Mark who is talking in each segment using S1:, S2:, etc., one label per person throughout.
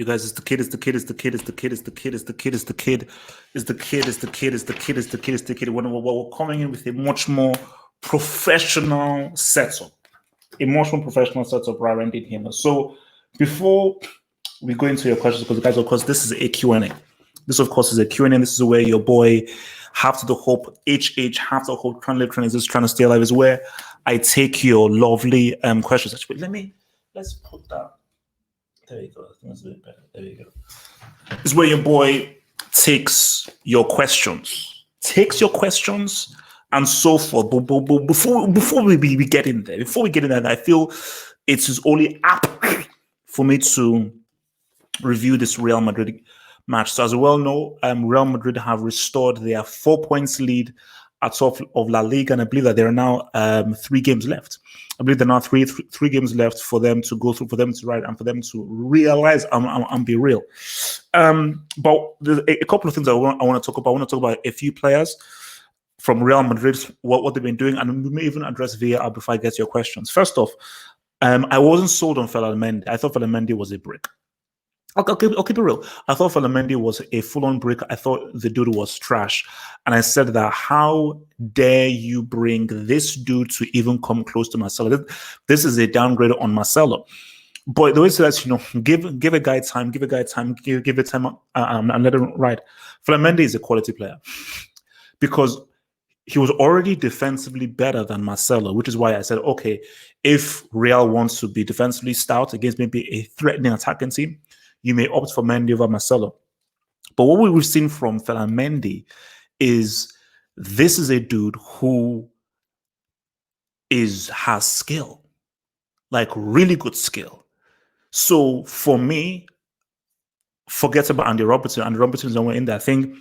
S1: You guys, it's the kid, it's the kid, it's the kid, it's the kid, it's the kid, it's the kid, it's the kid, it's the kid, it's the kid, it's the kid, it's the kid, it's the kid. We're coming in with a much more professional setup. A much more professional setup rather than here. So before we go into your questions, because guys, of course, this is a Q&A. This, of course, is a Q&A. This is where your boy Half to the Hope, Half to the Hope, trying to stay alive, is where I take your lovely questions. Actually, let's put that. There you go. I think that's a bit better. There you go. This is where your boy takes your questions. And so forth. But before we get in there, I feel it is only apt for me to review this Real Madrid match. So as you well know, Real Madrid have restored their 4 points lead at top of La Liga, and I believe that there are now 3 games left. I believe there are now three games left for them to go through, for them to ride, and for them to realize and be real. But there's a couple of things I want to talk about. I want to talk about a few players from Real Madrid, what they've been doing, and we may even address VAR before I get to your questions. First off, I wasn't sold on Mendy. I thought Mendy was a brick. I'll keep it real. I thought Mendy was a full-on brick. I thought the dude was trash. And I said that, how dare you bring this dude to even come close to Marcelo? This is a downgrade on Marcelo. But the way to that, give a guy time, give it time, and let him ride. Mendy is a quality player because he was already defensively better than Marcelo, which is why I said, okay, if Real wants to be defensively stout against maybe a threatening attacking team, you may opt for Mendy over Marcelo. But what we've seen from Mendy is this is a dude who has skill, like really good skill. So for me, forget about Andy Robertson. Andy Robertson is nowhere in there. I think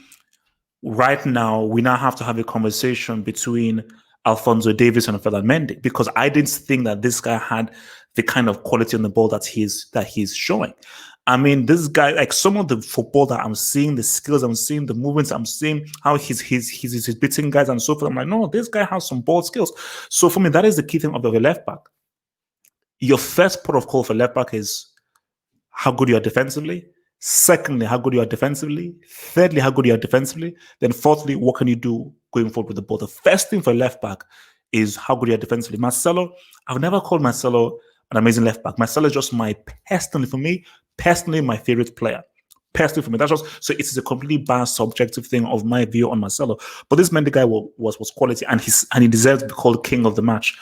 S1: right now we now have to have a conversation between Alphonso Davies and Mendy, because I didn't think that this guy had the kind of quality on the ball that he's showing. I mean, this guy, like some of the football that I'm seeing, the skills I'm seeing, the movements I'm seeing, how he's beating guys and so forth. I'm like, no, this guy has some ball skills. So for me, that is the key thing of the left back. Your first port of call for left back is how good you are defensively. Secondly, how good you are defensively. Thirdly, how good you are defensively. Then fourthly, what can you do going forward with the ball? The first thing for left back is how good you are defensively. Marcelo, I've never called Marcelo an amazing left back. Marcelo is just my favorite player. Personally, for me, that's just, so it is a completely biased, subjective thing of my view on Marcelo. But this Mendy guy was quality, and he deserves to be called king of the match,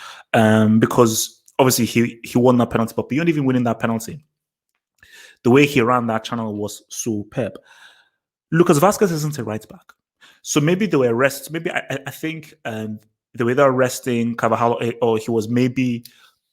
S1: because obviously he won that penalty. But beyond even winning that penalty, the way he ran that channel was superb. Lucas Vazquez isn't a right back, so maybe they were rest. Maybe I think the way they're resting Carvajal, or he was maybe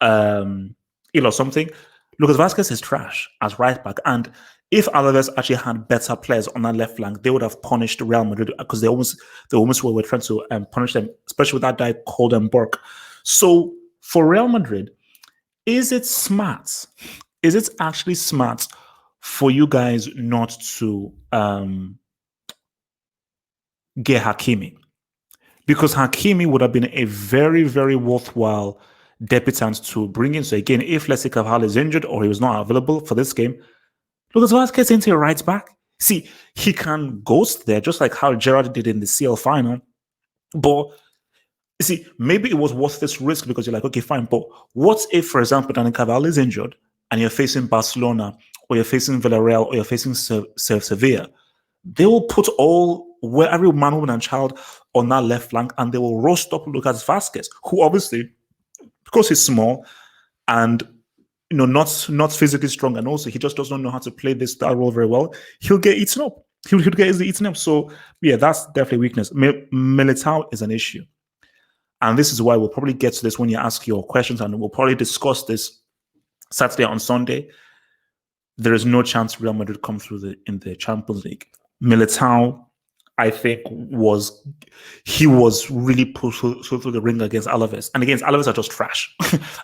S1: ill or something. Lucas Vazquez is trash as right back, and if Alaves actually had better players on that left flank, they would have punished Real Madrid, because they almost were trying to punish them, especially with that guy called Burke. So for Real Madrid, is it smart? Is it actually smart for you guys not to get Hakimi? Because Hakimi would have been a very, very worthwhile debutant to bring in. So again, if let's say Carvajal is injured or he was not available for this game, Lucas Vazquez into a right back. See, he can ghost there, just like how Gerrard did in the CL final. But you see, maybe it was worth this risk, because you're like, okay, fine. But what if, for example, Dani Carvajal is injured and you're facing Barcelona, or you're facing Villarreal, or you're facing Sevilla? They will put every man, woman, and child on that left flank, and they will roast up Lucas Vazquez, who obviously, because he's small and not physically strong, and also he just doesn't know how to play that role very well, he'll get eaten up. He'll get easily eaten up. So yeah, that's definitely a weakness. Militao is an issue, and this is why we'll probably get to this when you ask your questions, and we'll probably discuss this Saturday on Sunday. There is no chance Real Madrid come through in the Champions League. Militao, I think, was really pushed through the ring against Alaves. And against Alaves are just trash.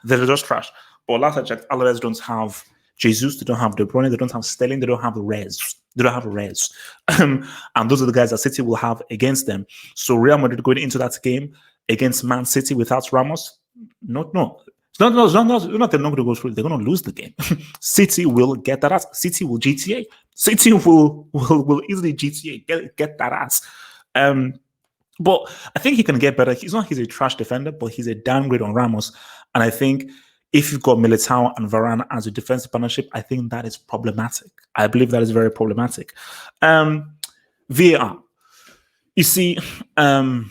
S1: They're just trash. But last I checked, Alaves don't have Jesus, they don't have De Bruyne, they don't have Sterling, they don't have Rez. And those are the guys that City will have against them. So Real Madrid going into that game against Man City without Ramos, no. They're not going to go through. They're going to lose the game. City will get that ass. City will GTA. City will easily GTA. Get that ass. But I think he can get better. He's a trash defender, but he's a downgrade on Ramos. And I think if you've got Militao and Varane as a defensive partnership, I think that is problematic. I believe that is very problematic. VAR. You see, I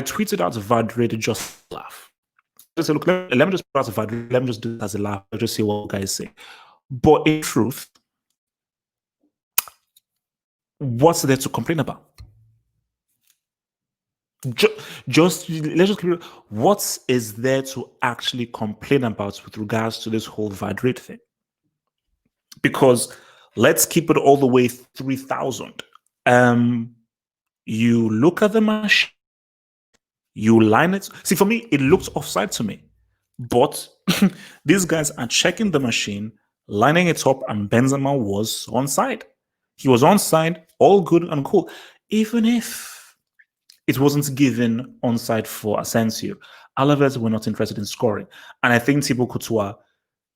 S1: tweeted out Madrid to just laugh. Just say, look, let me just put out Madrid. Let me just do it as a laugh. I'll just see what guys say. But in truth, what's there to complain about? Let's just what is there to actually complain about with regards to this whole Madrid thing? Because let's keep it all the way 3,000. You look at the machine, you line it. See, for me, it looks offside to me. But these guys are checking the machine, lining it up, and Benzema was onside. He was onside, all good and cool. Even if it wasn't given onside for Asensio, Alaves were not interested in scoring. And I think Thibaut Courtois,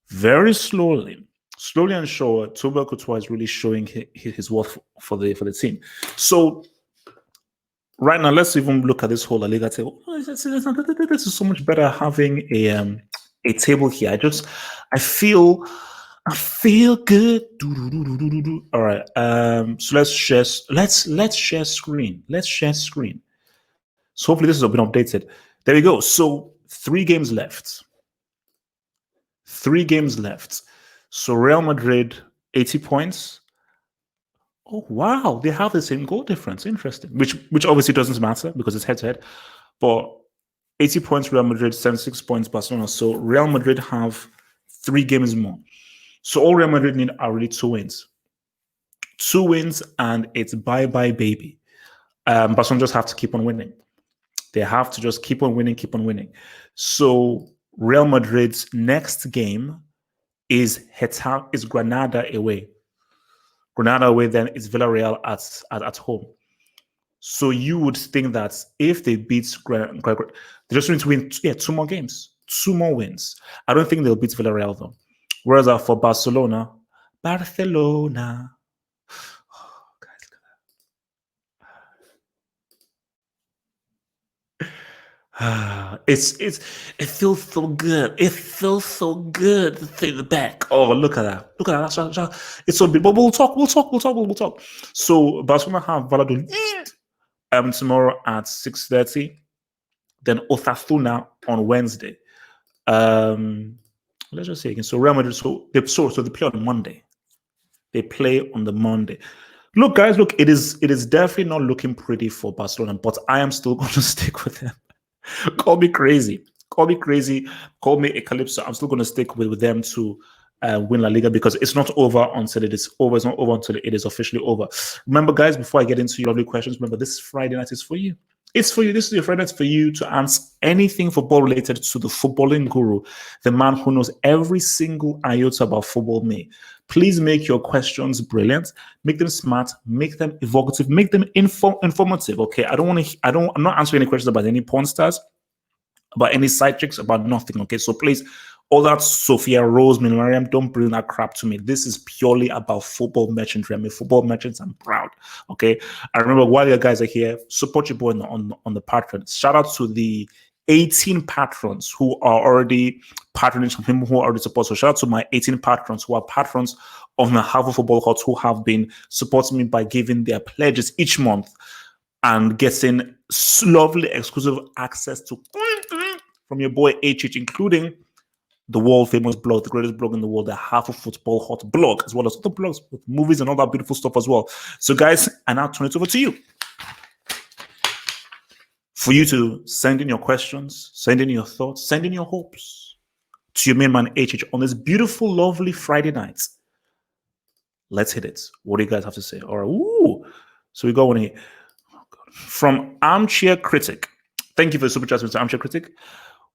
S1: very slowly and sure, Thibaut Courtois is really showing his worth for the team. So right now, let's even look at this whole La Liga table. This is so much better having a table here. I feel good. All right. So let's share screen. Let's share screen. So hopefully this has been updated. There we go. So 3 games left. 3 games left. So Real Madrid, 80 points. Oh wow, they have the same goal difference. Interesting. Which obviously doesn't matter because it's head-to-head. But 80 points Real Madrid, 76 points Barcelona. So Real Madrid have 3 games more. So all Real Madrid need are really 2 wins. 2 wins and it's bye-bye, baby. Barcelona just have to keep on winning. They have to just keep on winning. So Real Madrid's next game is Granada away. Granada away, then it's Villarreal at home. So you would think that if they beat they just need to win 2 more games, 2 more wins. I don't think they'll beat Villarreal though. Whereas for Barcelona, it feels so good. It feels so good to take the back. Oh, look at that. It's so big. But we'll talk. So Barcelona have Valladolid tomorrow at 6:30. Then Osasuna on Wednesday. Let's just say again. So Real Madrid, so they play on Monday. They play on the Monday. Look, guys, it is definitely not looking pretty for Barcelona, but I am still going to stick with them. Call me crazy, call me a calypso. I'm still going to stick with them to win La Liga because it's not over until it is over. It's not over until it is officially over. Remember, guys, before I get into your lovely questions, remember this Friday night is for you. It's for you. This is your Friday night for you to ask anything football related to the footballing guru, the man who knows every single iota about football. Me. Please make your questions brilliant, make them smart, make them evocative, make them informative. Okay, I'm not answering any questions about any porn stars, about any side chicks, about nothing. Okay, so please, all that Sophia Rose, Mariam, don't bring that crap to me. This is purely about football merchantry. I mean, football merchants, I'm proud. Okay, I remember while you guys are here, support your boy on the patrons. Shout out to the 18 patrons who are already patronage, people who already support. So shout out to my 18 patrons who are patrons of the Harvard Football Court who have been supporting me by giving their pledges each month and getting lovely exclusive access to from your boy HH, including the world famous blog, the greatest blog in the world, the Half of Football Hot blog, as well as other blogs with movies and all that beautiful stuff as well. So guys, I now turn it over to you. For you to send in your questions, send in your thoughts, send in your hopes to your main man HH on this beautiful, lovely Friday night. Let's hit it. What do you guys have to say? All right. Ooh. So we got one here. Oh God. From Armchair Critic. Thank you for the super chat, Mr. Armchair Critic.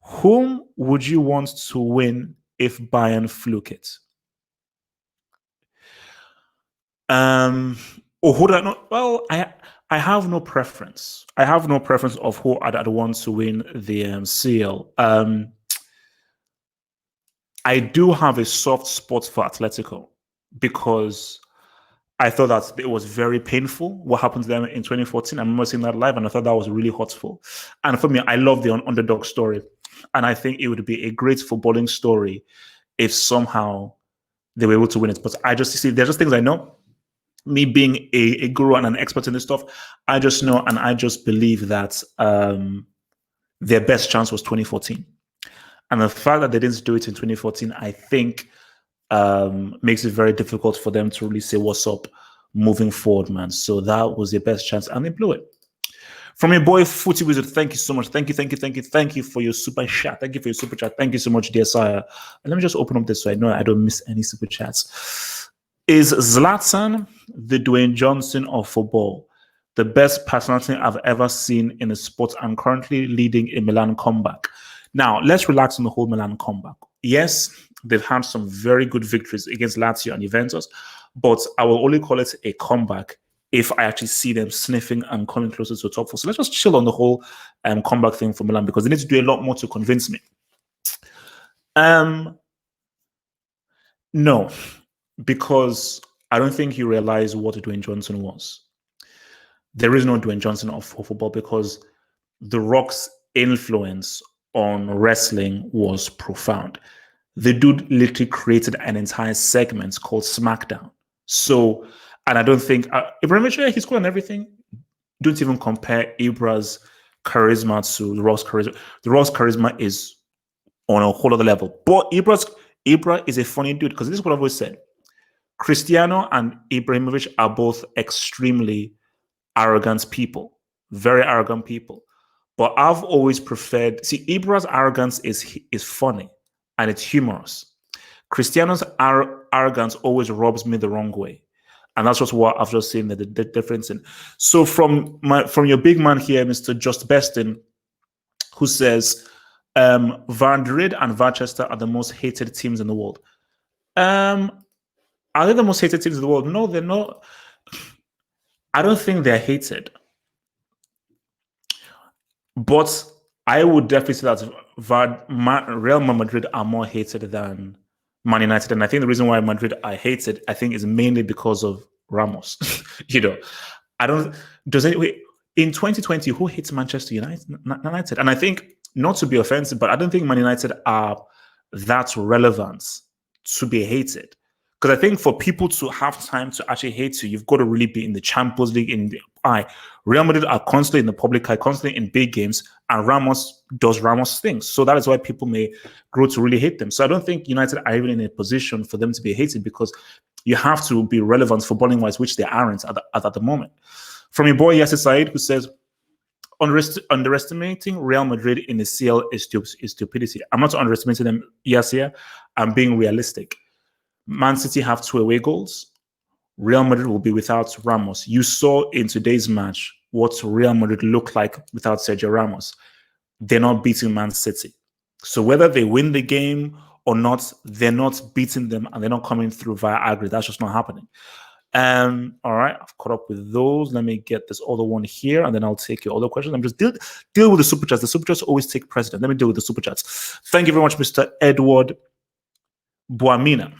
S1: Whom would you want to win if Bayern fluke it? Or who do I know? Well, I have no preference. I have no preference of who I'd want to win the CL. I do have a soft spot for Atletico because I thought that it was very painful what happened to them in 2014. I remember seeing that live, and I thought that was really hurtful. And for me, I love the underdog story, and I think it would be a great footballing story if somehow they were able to win it. But I just see there's just things I know. Me being a guru and an expert in this stuff, I just know and I just believe that their best chance was 2014. And the fact that they didn't do it in 2014, I think makes it very difficult for them to really say what's up moving forward, man. So that was their best chance and they blew it. From your boy Footy Wizard, thank you so much. Thank you for your super chat. Thank you for your super chat. Thank you so much, dear sire. And let me just open up this so I know I don't miss any super chats. Is Zlatan the Dwayne Johnson of football? The best personality I've ever seen in a sport and currently leading a Milan comeback. Now, let's relax on the whole Milan comeback. Yes, they've had some very good victories against Lazio and Juventus, but I will only call it a comeback if I actually see them sniffing and coming closer to the top four. So let's just chill on the whole comeback thing for Milan because they need to do a lot more to convince me. No, because I don't think you realize what Dwayne Johnson was. There is no Dwayne Johnson of football because The Rock's influence on wrestling was profound. The dude literally created an entire segment called SmackDown. So, and I don't think Ibrahimovic, he's cool and everything. Don't even compare Ibra's charisma to The Rock's charisma. The Rock's charisma is on a whole other level. But Ibra is a funny dude because this is what I've always said. Cristiano and Ibrahimovic are both extremely arrogant people, very arrogant people. But I've always preferred, see, Ibra's arrogance is funny and it's humorous. Cristiano's arrogance always rubs me the wrong way. And that's just what I've just seen the difference in. So from your big man here, Mr. Just Bestin, who says, Madrid and Manchester are the most hated teams in the world. Are they the most hated teams in the world? No, they're not. I don't think they're hated. But I would definitely say that Real Madrid are more hated than Man United. And I think the reason why Madrid are hated, I think, is mainly because of Ramos. I don't. In 2020, who hates Manchester United? And I think, not to be offensive, but I don't think Man United are that relevant to be hated. Because I think for people to have time to actually hate you, you've got to really be in the Champions League, in the eye. Real Madrid are constantly in the public eye, constantly in big games, and Ramos does Ramos things. So that is why people may grow to really hate them. So I don't think United are even in a position for them to be hated because you have to be relevant footballing-wise, which they aren't at the moment. From your boy Yasser Said, who says, underestimating Real Madrid in the CL is stupidity. I'm not underestimating them, Yasser. I'm being realistic. Man City have 2 away goals. Real Madrid will be without Ramos. You saw in today's match what Real Madrid looked like without Sergio Ramos. They're not beating Man City. So whether they win the game or not, they're not beating them and they're not coming through via aggregate. That's just not happening. All right, I've caught up with those. Let me get this other one here, and then I'll take your other questions. I'm just deal with the super chats. The super chats always take precedent. Let me deal with the super chats. Thank you very much, Mr. Edward Buamina,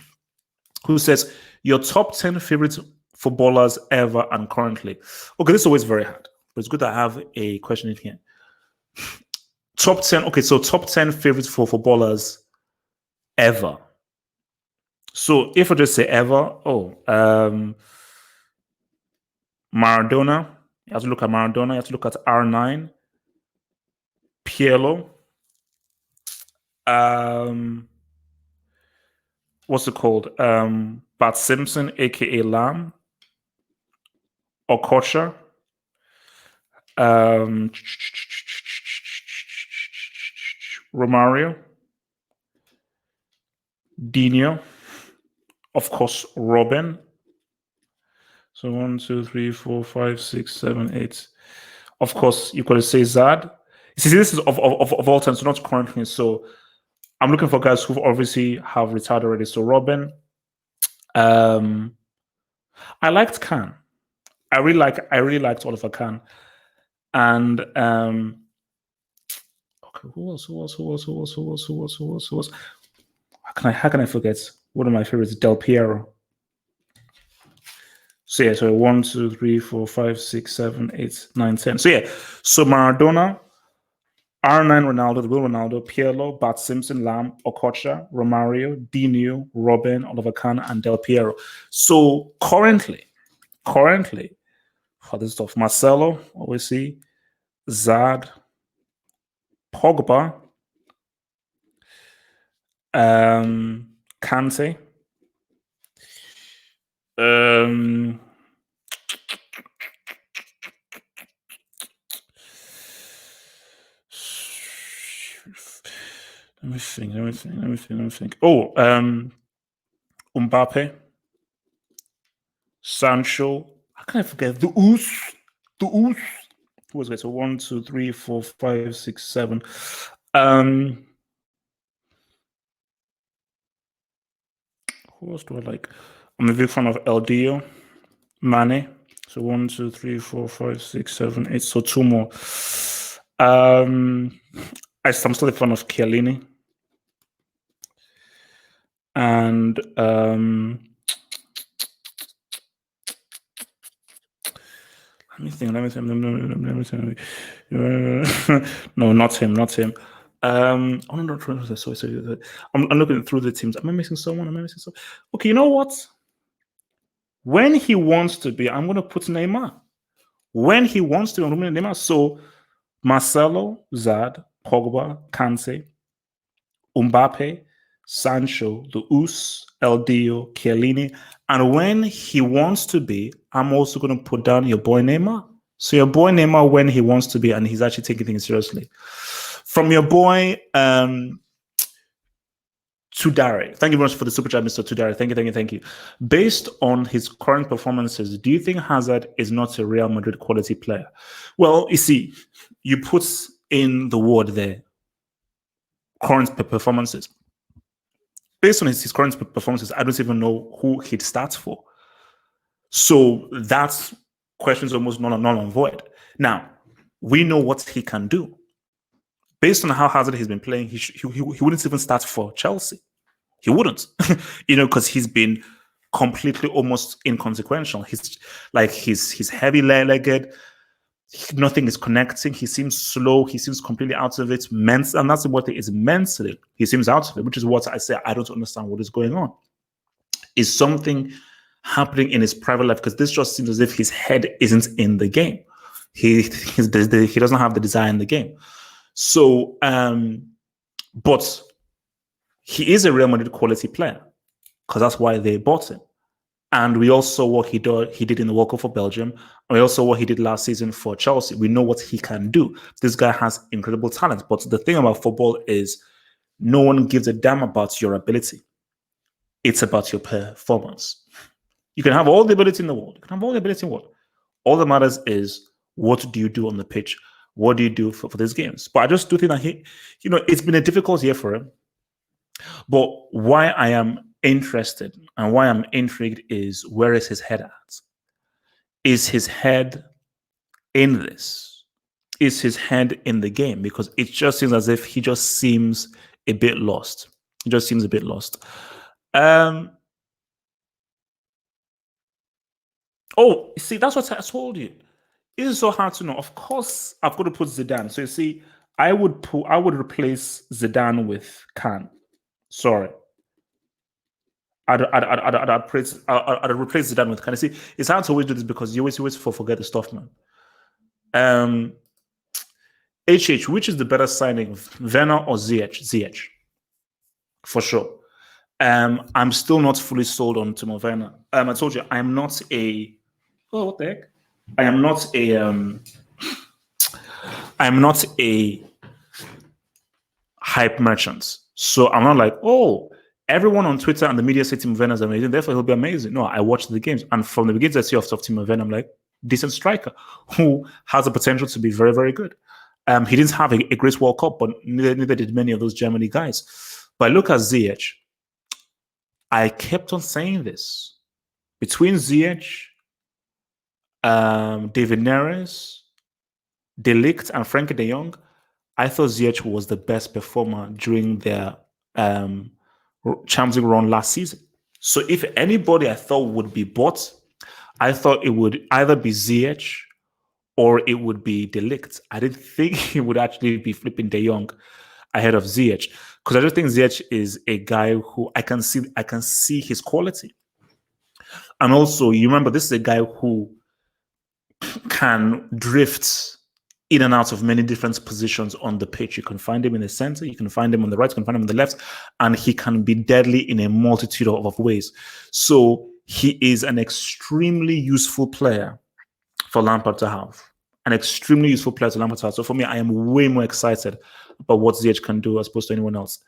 S1: who says, your top 10 favorite footballers ever and currently. Okay, this is always very hard, but it's good to have a question in here. Top 10, okay, so top 10 favorites for footballers ever. So if I just say ever, Maradona, you have to look at Maradona, you have to look at R9, Pirlo, what's it called? Bart Simpson, aka Lamb, Okocha, Romario, Dino, of course, Robin. So 1, 2, 3, 4, 5, 6, 7, 8. Of course, you could say Zad. See, this is of all time, so not currently. So I'm looking for guys who obviously have retired already. So Robin, I liked Khan. I really liked Oliver Kahn. And okay, who else? How can I forget? One of my favorites, Del Piero. So yeah, so 1, 2, 3, 4, 5, 6, 7, 8, 9, 10. So yeah, so Maradona, R9 Ronaldo, the real Ronaldo, Pirlo, Bart Simpson, Lam, Okocha, Romario, Dino, Robin, Oliver Kahn, and Del Piero. So currently, for this stuff, Marcelo, always see, Zad, Pogba, Kante, let me think. Oh, Mbappe, Sancho. How can I forget the Oos? Who was it? So 1, 2, 3, 4, 5, 6, 7. Who else do I like? I'm a big fan of El Dio, Mane. So 1, 2, 3, 4, 5, 6, 7, 8. So 2 more. I'm still a fan of Chiellini. And let me think. No, not him. Oh no, sorry. I'm looking through the teams. Am I missing someone? Okay, you know what? When he wants to be, I'm going to put Neymar. When he wants to, I'm going to Neymar. So Marcelo, Zad, Pogba, Kante, Mbappe, Sancho, the Us, El Dio, Chiellini. And when he wants to be, I'm also going to put down your boy Neymar. So your boy Neymar when he wants to be, and he's actually taking things seriously. From your boy Tudare. Thank you very much for the super chat, Mr. Tudare. Thank you. Based on his current performances, do you think Hazard is not a Real Madrid quality player? Well, you see, you put in the word there, current performances. Based on his current performances, I don't even know who he'd start for. So that question is almost null and void. Now, we know what he can do. Based on how Hazard has been playing, he wouldn't even start for Chelsea. He wouldn't, because he's been completely almost inconsequential. He's heavy-legged. Nothing is connecting. He seems slow. He seems completely out of it. And that's what it is mentally. He seems out of it, which is what I say. I don't understand what is going on. Is something happening in his private life? Because this just seems as if his head isn't in the game. He doesn't have the desire in the game. So, but he is a Real Madrid quality player because that's why they bought him. And we also saw what he did in the World Cup for Belgium. And we also saw what he did last season for Chelsea. We know what he can do. This guy has incredible talent. But the thing about football is no one gives a damn about your ability. It's about your performance. You can have all the ability in the world. All that matters is what do you do on the pitch? What do you do for these games? But I just do think that it's been a difficult year for him. But why I am interested and why I'm intrigued is, where is his head at? Is his head in this? Is his head in the game? Because it just seems as if he just seems a bit lost. Oh, see, that's what I told you. It is so hard to know. Of course, I've got to put Zidane. So you see, I would replace Zidane with Khan. Sorry. I'd replace Zidane with Khan. See, it's hard to always do this because you always forget the stuff, man. HH, which is the better signing, Werner or Ziyech? Ziyech, for sure. I'm still not fully sold on Timo Werner. I told you I'm not a. Oh, what the heck? I am not a hype merchant. So I'm not like, oh, everyone on Twitter and the media say Timo Werner is amazing, therefore he'll be amazing. No, I watch the games, and from the beginning I see of Timo Werner, I'm like, decent striker who has the potential to be very, very good. He didn't have a great World Cup, but neither did many of those Germany guys. But look at Ziyech. I kept on saying this. Between Ziyech David Neres, De Ligt, and Frankie de Jong. I thought Ziyech was the best performer during their Champions League run last season. So if anybody I thought would be bought, I thought it would either be Ziyech or it would be De Ligt. I didn't think it would actually be flipping De Jong ahead of Ziyech, because I just think Ziyech is a guy who I can see his quality. And also, you remember, this is a guy who can drift in and out of many different positions on the pitch. You can find him in the center, you can find him on the right, you can find him on the left, and he can be deadly in a multitude of ways. So he is an extremely useful player for Lampard to have. An extremely useful player to Lampard to have. So for me, I am way more excited about what Ziyech can do as opposed to anyone else.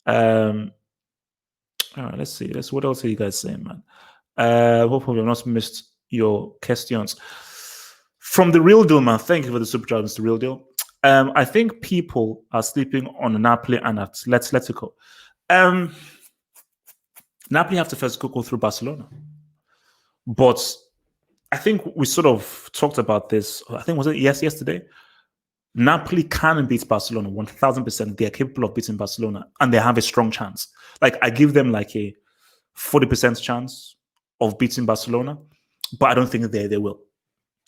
S1: All right, let's see. What else are you guys saying, man? Hopefully I've not missed your questions. From the Real Deal, man, thank you for the super chat, Mr. Real Deal. I think people are sleeping on Napoli and Atletico. Napoli have to first go through Barcelona. But I think we sort of talked about this. I think, was it yesterday? Napoli can beat Barcelona 1000%. They are capable of beating Barcelona, and they have a strong chance. Like, I give them like a 40% chance of beating Barcelona, but I don't think they will.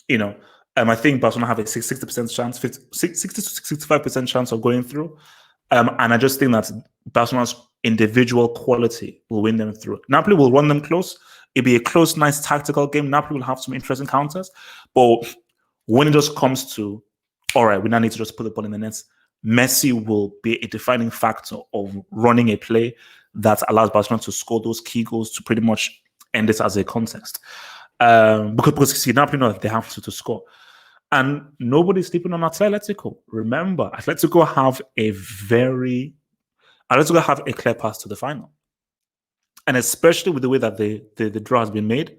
S1: You know, I think Barcelona have a 60% chance, 60 to 65% chance of going through. And I just think that Barcelona's individual quality will win them through. Napoli will run them close. It'll be a close, nice tactical game. Napoli will have some interesting counters. But when it just comes to, all right, we now need to just put the ball in the nets, Messi will be a defining factor of running a play that allows Barcelona to score those key goals to pretty much end it as a contest. Because see, Napoli know that they have to score. And nobody's sleeping on Atletico. Remember, Atletico have a clear path to the final. And especially with the way that the draw has been made,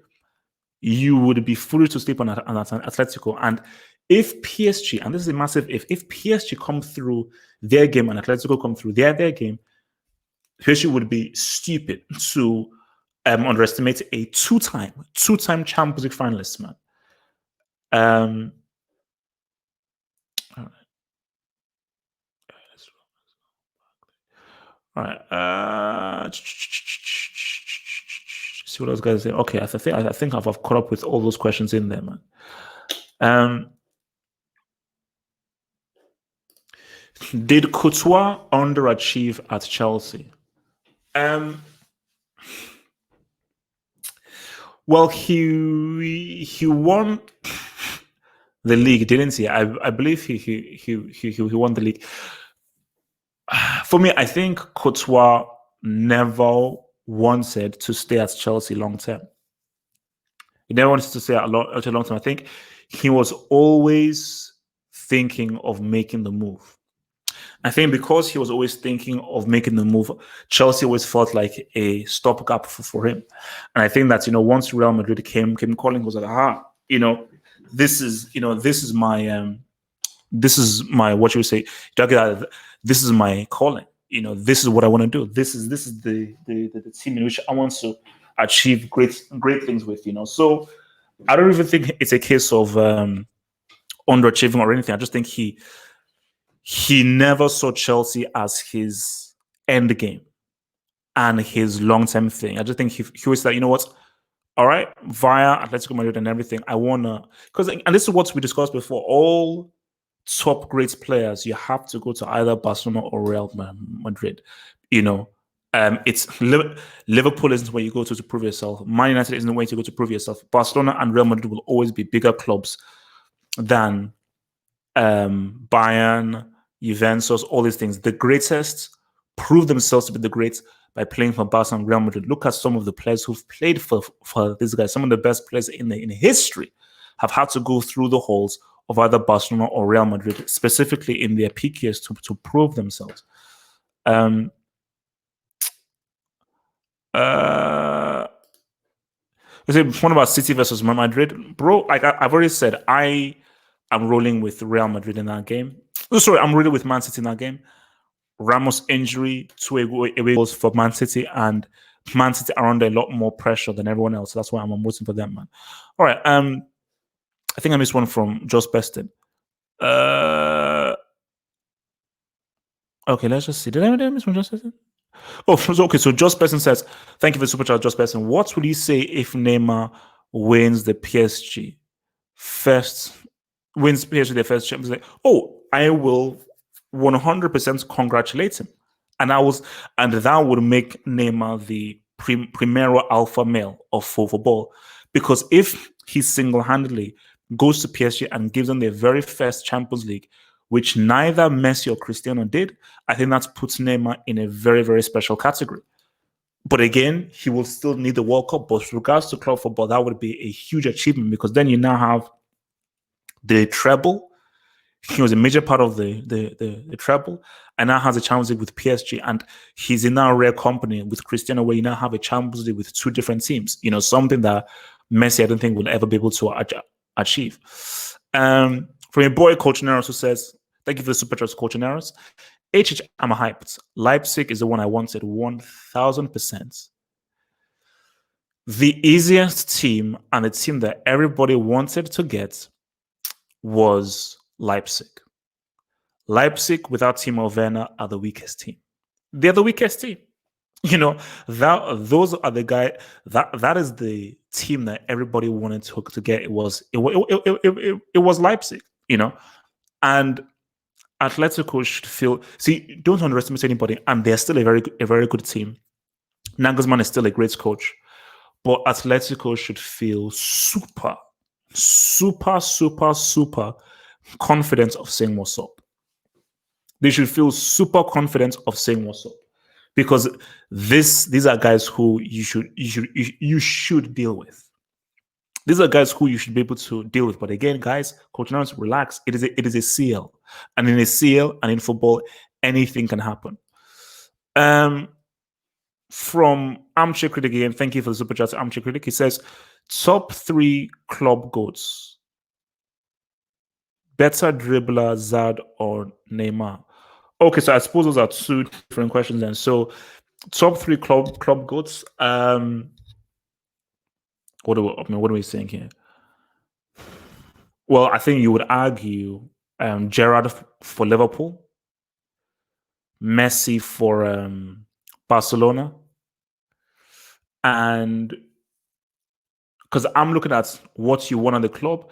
S1: you would be foolish to sleep on Atletico. And if PSG, and this is a massive if PSG come through their game and Atletico come through their game, PSG would be stupid to underestimate a two-time Champions League finalist, man. All right. See what those guys say. Okay, I think I've caught up with all those questions in there, man. Did Courtois underachieve at Chelsea? Well, he won the league, didn't he? I believe he won the league. For me, I think Courtois never wanted to stay at Chelsea long term. He never wanted to stay at a long term. I think he was always thinking of making the move. I think because he was always thinking of making the move, Chelsea always felt like a stopgap for him. And I think that, once Real Madrid came calling, was like, this is my what you would say, this is my calling. This is what I want to do. This is the team in which I want to achieve great things with. So I don't even think it's a case of underachieving or anything. I just think he never saw Chelsea as his end game and his long-term thing. I just think he was like, you know what? All right, via Atletico Madrid and everything, I want to... And this is what we discussed before. All top great players, you have to go to either Barcelona or Real Madrid. It's Liverpool isn't where you go to prove yourself. Man United isn't the way to go to prove yourself. Barcelona and Real Madrid will always be bigger clubs than Bayern, Juventus, all these things. The greatest prove themselves to be the greats by playing for Barca and Real Madrid. Look at some of the players who've played for these guys. Some of the best players in history have had to go through the halls of either Barcelona or Real Madrid, specifically in their peak years, to prove themselves. One about City versus Madrid, bro. Like I've already said, I am rolling with Real Madrid in that game. I'm rolling with Man City in that game. Ramos injury, 2 away goals for Man City, and Man City are under a lot more pressure than everyone else. So that's why I'm rooting for them, man. All right. I think I missed one from Just Beston. Okay, let's just see. Did I miss one, Just Beston? Oh, okay. So Just Beston says, "Thank you for the super chat, Just Beston. What would you say if Neymar wins the PSG first? Wins PSG their first Champions League? Oh, I will 100% congratulate him, and that would make Neymar the primero alpha male of football, because if he single-handedly goes to PSG and gives them their very first Champions League, which neither Messi or Cristiano did, I think that puts Neymar in a very, very special category. But again, he will still need the World Cup. But with regards to club football, that would be a huge achievement, because then you now have the treble. He was a major part of the treble, and now has a Champions League with PSG, and he's in now rare company with Cristiano, where you now have a Champions League with two different teams. Something that Messi, I don't think, will ever be able to achieve. From your boy Coach Neros, who says, "Thank you for the super chat, Coach Neros. HH, I'm hyped. Leipzig is the one I wanted, 1000%. The easiest team and the team that everybody wanted to get was Leipzig. Leipzig without Timo Werner are the weakest team. They're the weakest team. Those are the guy that is the team that everybody wanted to get. It was Leipzig, and Atletico should feel. See, don't underestimate anybody, and they're still a very good team. Nagelsmann is still a great coach, but Atletico should feel super confident of saying what's up. They should feel super confident of saying what's up, because these are guys who you should deal with. These are guys who you should be able to deal with. But again, guys, Coach Nance, relax. It is a CL, and in a CL and in football, anything can happen. From Armchair Critic again, thank you for the super chat, Armchair Critic. He says, top 3 club goats: better dribbler, Zad or Neymar? Okay, so I suppose those are 2 different questions then. So, top 3 club goats. What are we saying here? Well, I think you would argue Gerrard for Liverpool, Messi for Barcelona, and because I'm looking at what you won at the club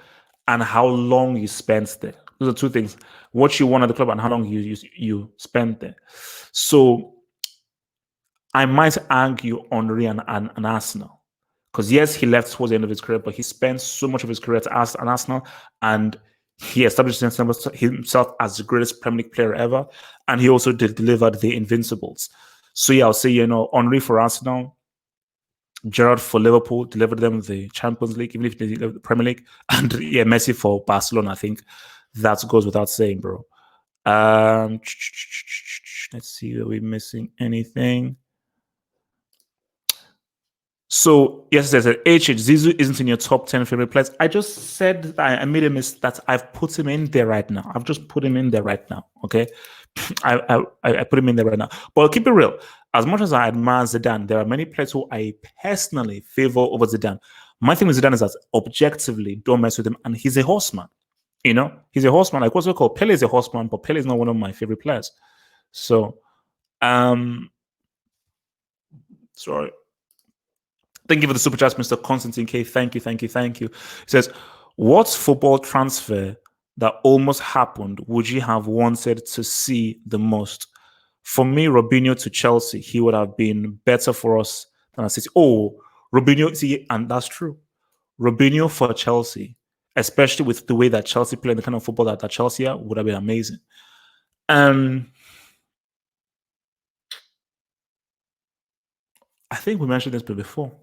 S1: and how long you spent there. Those are 2 things: what you won at the club and how long you spent there. So I might argue Henry and Arsenal, because yes, he left towards the end of his career, but he spent so much of his career at Arsenal, and he established himself as the greatest Premier League player ever, and he also delivered the Invincibles. So yeah, I'll say Henry for Arsenal, Gerrard for Liverpool, delivered them the Champions League, even if they delivered the Premier League, and yeah, Messi for Barcelona. I think that goes without saying, bro. Let's see, are we missing anything? So yes, there's an HH. Zizou isn't in your top 10 favorite players. I just said that I made a mistake, that I've put him in there right now. I've just put him in there right now. Okay, I put him in there right now. But I'll keep it real. As much as I admire Zidane, there are many players who I personally favor over Zidane. My thing with Zidane is that objectively, don't mess with him, and he's a horseman. He's a horseman. Like, what's it called? Pele is a horseman, but Pele is not one of my favorite players. So, sorry. Thank you for the super chat, Mr. Constantine K. Thank you. He says, what football transfer that almost happened would you have wanted to see the most? For me, Robinho to Chelsea, he would have been better for us than a City. Oh, Robinho, see, and that's true. Robinho for Chelsea, especially with the way that Chelsea play and the kind of football that Chelsea are, would have been amazing. I think we mentioned this before.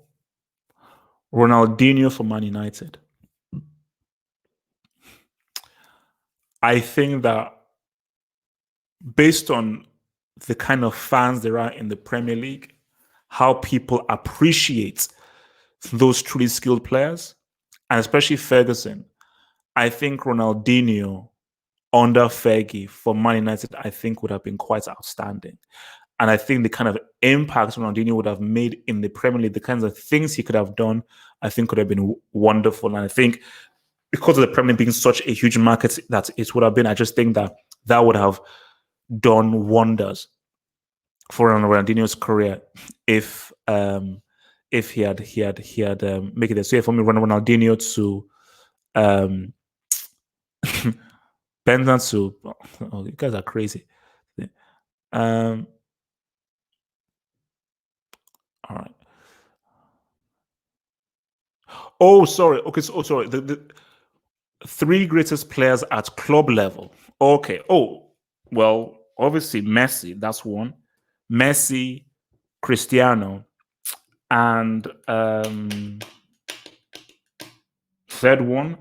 S1: Ronaldinho for Man United. I think that based on the kind of fans there are in the Premier League, how people appreciate those truly skilled players, and especially Ferguson, I think Ronaldinho under Fergie for Man United, I think would have been quite outstanding. And I think the kind of impact Ronaldinho would have made in the Premier League, the kinds of things he could have done, I think could have been wonderful. And I think because of the Premier League being such a huge market that it would have been, I just think that that would have done wonders for Ronaldinho's career if he had make it. So yeah, for me, Ronaldinho to Benzema to oh, you guys are crazy. All right. Oh, sorry. Okay, so sorry. The three greatest players at club level. Okay. Oh, well, obviously Messi. That's one. Messi, Cristiano, and third one.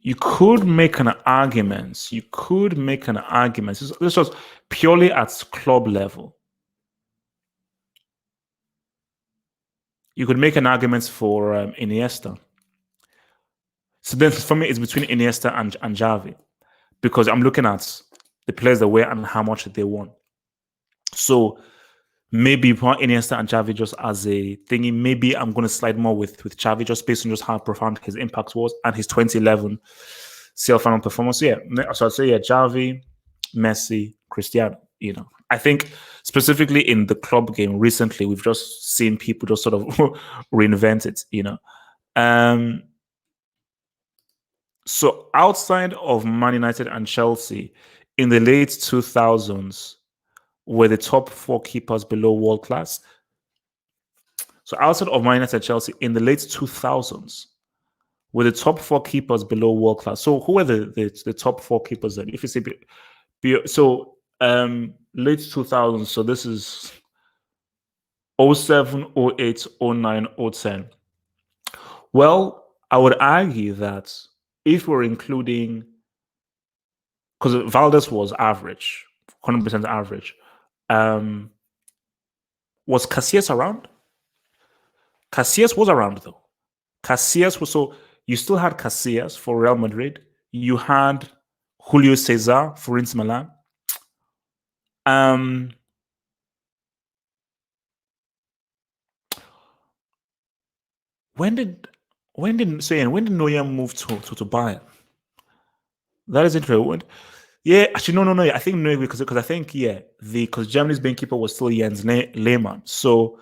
S1: You could make an argument. You could make an argument. This was purely at club level. You could make an argument for Iniesta. So then for me, it's between Iniesta and Xavi because I'm looking at the players that were and how much they won. So maybe Iniesta and Xavi just as a thingy. Maybe I'm going to slide more with Xavi just based on just how profound his impact was and his 2011 CL final performance. Yeah, so I'd say yeah, Xavi, Messi, Cristiano. You know, I think specifically in the club game recently, we've just seen people just sort of reinvent it. You know, so outside of Man United and Chelsea, in the late 2000s, were the top four keepers below world class. So outside of Man United and Chelsea, in the late 2000s, were the top four keepers below world class. So who are the top four keepers then? If you say so, late 2000s. So this is 07, 08, 09, 010. Well, I would argue that if we're including, because Valdez was average, 100% average. Was Casillas around? Casillas was around though. Casillas was so you still had Casillas for Real Madrid. You had Julio Cesar for Inter Milan. When did Neuer move to Bayern? That is interesting. Yeah, actually, no. I think no, because I think because Germany's main keeper was still Jens Lehmann. So,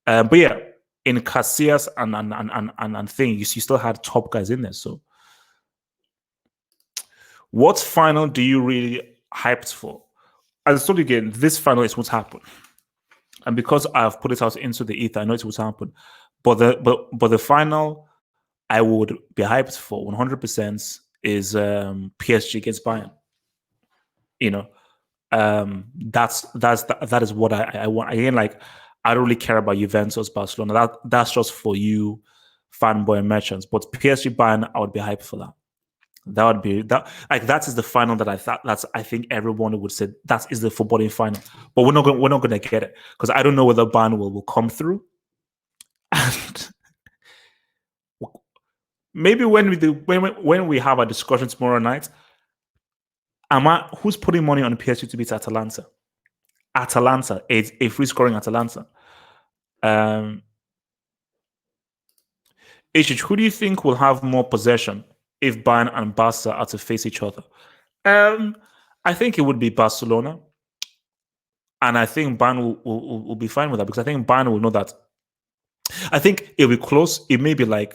S1: but yeah, in Casillas and thing, you still had top guys in there. So, what final do you really hyped for? As I told you again, this final is what's happened, and because I've put it out into the ether, I know it's what's happened. But the final I would be hyped for 100% is PSG against Bayern. You know, that is what I want. Again, like I don't really care about Juventus, Barcelona. That's just for you fanboy merchants. But PSG Bayern, I would be hyped for that. That would be that. Like that is the final that I think everyone would say that is the footballing final. But we're not going to get it because I don't know whether Bayern will come through. And maybe when we have a discussion tomorrow night, who's putting money on PSG to beat Atalanta? Atalanta, a free scoring Atalanta. Ichich, who do you think will have more possession if Bayern and Barca are to face each other? I think it would be Barcelona. And I think Bayern will be fine with that because I think Bayern will know that. I think it'll be close. It may be like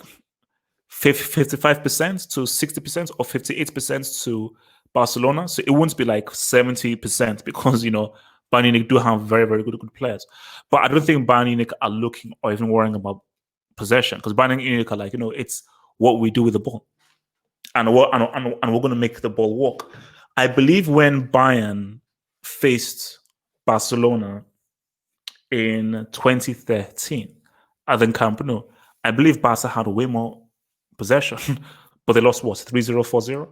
S1: 55% to 60% or 58% to Barcelona. So it won't be like 70% because, Bayern Munich do have very, very good players. But I don't think Bayern Munich are looking or even worrying about possession because Bayern Munich are like, it's what we do with the ball. And we're going to make the ball walk. I believe when Bayern faced Barcelona in 2013 at the Camp Nou, I believe Barca had way more possession, but they lost what 3-0, 4-0.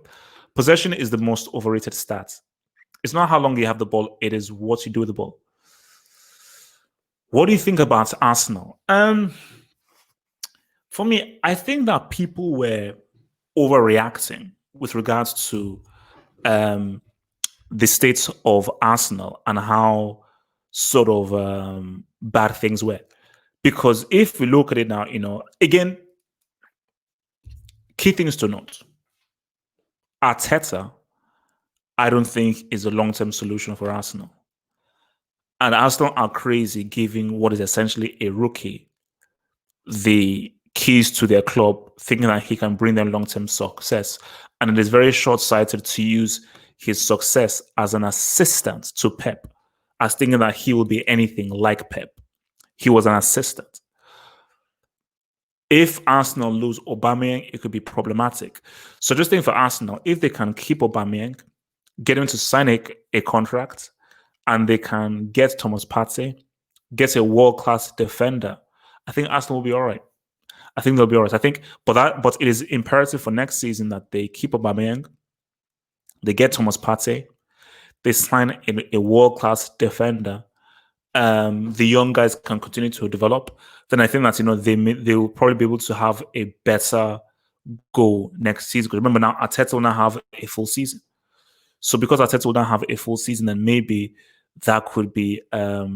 S1: Possession is the most overrated stat. It's not how long you have the ball, it is what you do with the ball. What do you think about Arsenal? For me, I think that people were overreacting with regards to the state of Arsenal and how sort of bad things were. Because if we look at it now, again, key things to note: Arteta, I don't think, is a long-term solution for Arsenal. And Arsenal are crazy giving what is essentially a rookie the keys to their club, thinking that he can bring them long-term success. And it is very short-sighted to use his success as an assistant to Pep, as thinking that he will be anything like Pep. He was an assistant. If Arsenal lose Aubameyang, it could be problematic. So just think for Arsenal, if they can keep Aubameyang, get him to sign a contract, and they can get Thomas Partey, get a world-class defender, I think Arsenal will be all right. I think they'll be all right. I think, but it is imperative for next season that they keep Aubameyang, they get Thomas Partey, they sign a world-class defender. The young guys can continue to develop. Then I think that they will probably be able to have a better go next season. Because remember now, Arteta will now have a full season. So because Arteta will now have a full season, then maybe that could be a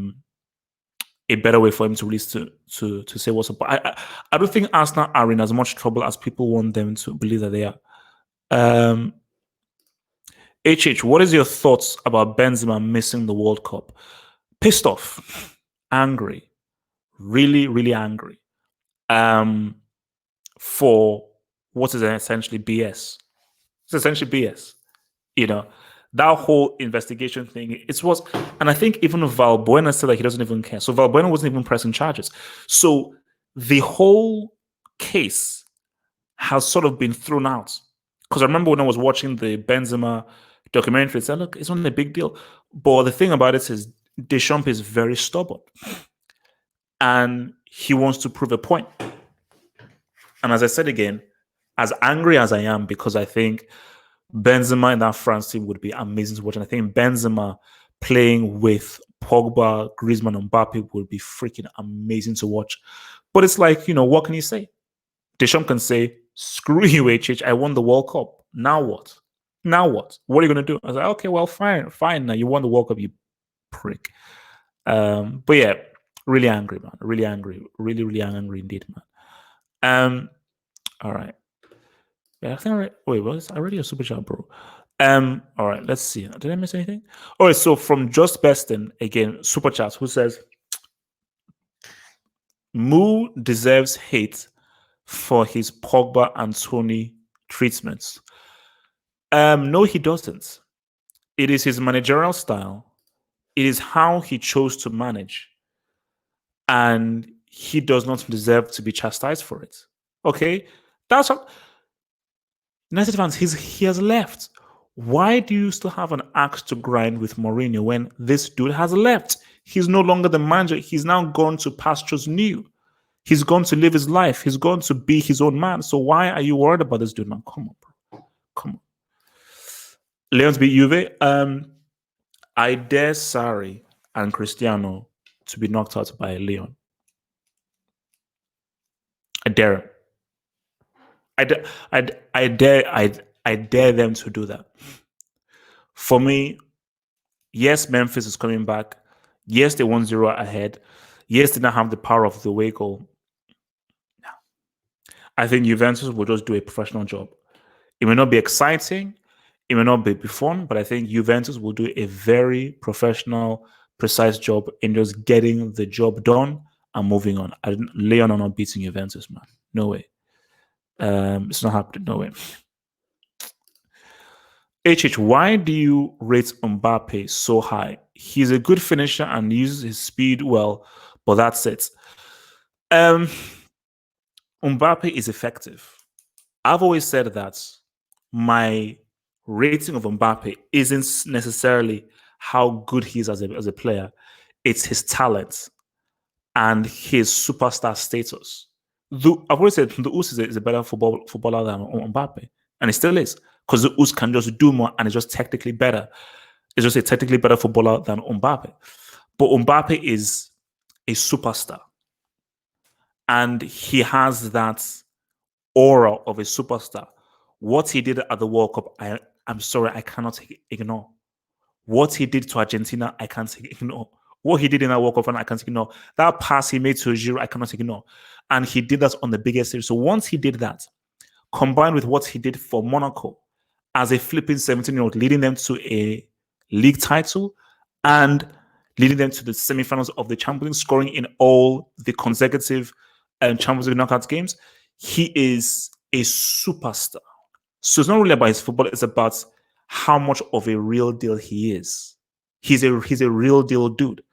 S1: better way for him to release to say what's up. But I don't think Arsenal are in as much trouble as people want them to believe that they are. HH, what is your thoughts about Benzema missing the World Cup? Pissed off, angry, really, really angry. For what is essentially BS. It's essentially BS. That whole investigation thing, and I think even Valbuena said that he doesn't even care. So Valbuena wasn't even pressing charges. So the whole case has sort of been thrown out. Because I remember when I was watching the Benzema documentary, I said, look, it's not a big deal. But the thing about it is Deschamps is very stubborn. And he wants to prove a point. And as I said again, as angry as I am, because I think Benzema in that France team would be amazing to watch. And I think Benzema playing with Pogba, Griezmann, and Mbappe would be freaking amazing to watch. But it's like, what can you say? Deschamps can say, screw you, HH, I won the World Cup. Now what? Now what? What are you going to do? I was like, okay, well, fine. Now you won the World Cup, you prick. But yeah, really angry, man. Really angry. Really, really angry indeed, man. All right. Yeah, I think was already a super chat, bro. All right, let's see. Did I miss anything? All right, so from Just Beston, again, super chat, who says Mu deserves hate for his Pogba and Tony treatments. No, he doesn't. It is his managerial style. It is how he chose to manage. And he does not deserve to be chastised for it. Okay? That's what United fans, he has left. Why do you still have an axe to grind with Mourinho when this dude has left? He's no longer the manager. He's now gone to pastures new. He's gone to live his life. He's gone to be his own man. So why are you worried about this dude, man? Come on, bro. Come on. Leon's beat Juve. I dare Sarri and Cristiano to be knocked out by Leon. I dare him. I dare them to do that. For me, yes, Memphis is coming back. Yes, they 1-0 ahead. Yes, they don't have the power of the away goal. No. I think Juventus will just do a professional job. It may not be exciting. It may not be fun, but I think Juventus will do a very professional, precise job in just getting the job done and moving on. Leon are not beating Juventus, man. No way. It's not happening. No way. HH, why do you rate Mbappe so high? He's a good finisher and uses his speed well, but that's it. Mbappe is effective. I've always said that my rating of Mbappe isn't necessarily how good he is as a player. It's his talent and his superstar status. I've always said the US is a better footballer than Mbappe, and it still is, because the US can just do more and it's just technically better. It's just a technically better footballer than Mbappe. But Mbappe is a superstar, and he has that aura of a superstar. What he did at the World Cup, I'm sorry, I cannot ignore. What he did to Argentina, I can't ignore. What he did in that World Cup, I can't ignore. That pass he made to Giroud, I cannot ignore. And he did that on the biggest stage. So once he did that, combined with what he did for Monaco as a flipping 17-year-old, leading them to a league title and leading them to the semifinals of the Champions League, scoring in all the consecutive Champions League knockout games, he is a superstar. So it's not really about his football, it's about how much of a real deal he is. He's a real deal dude.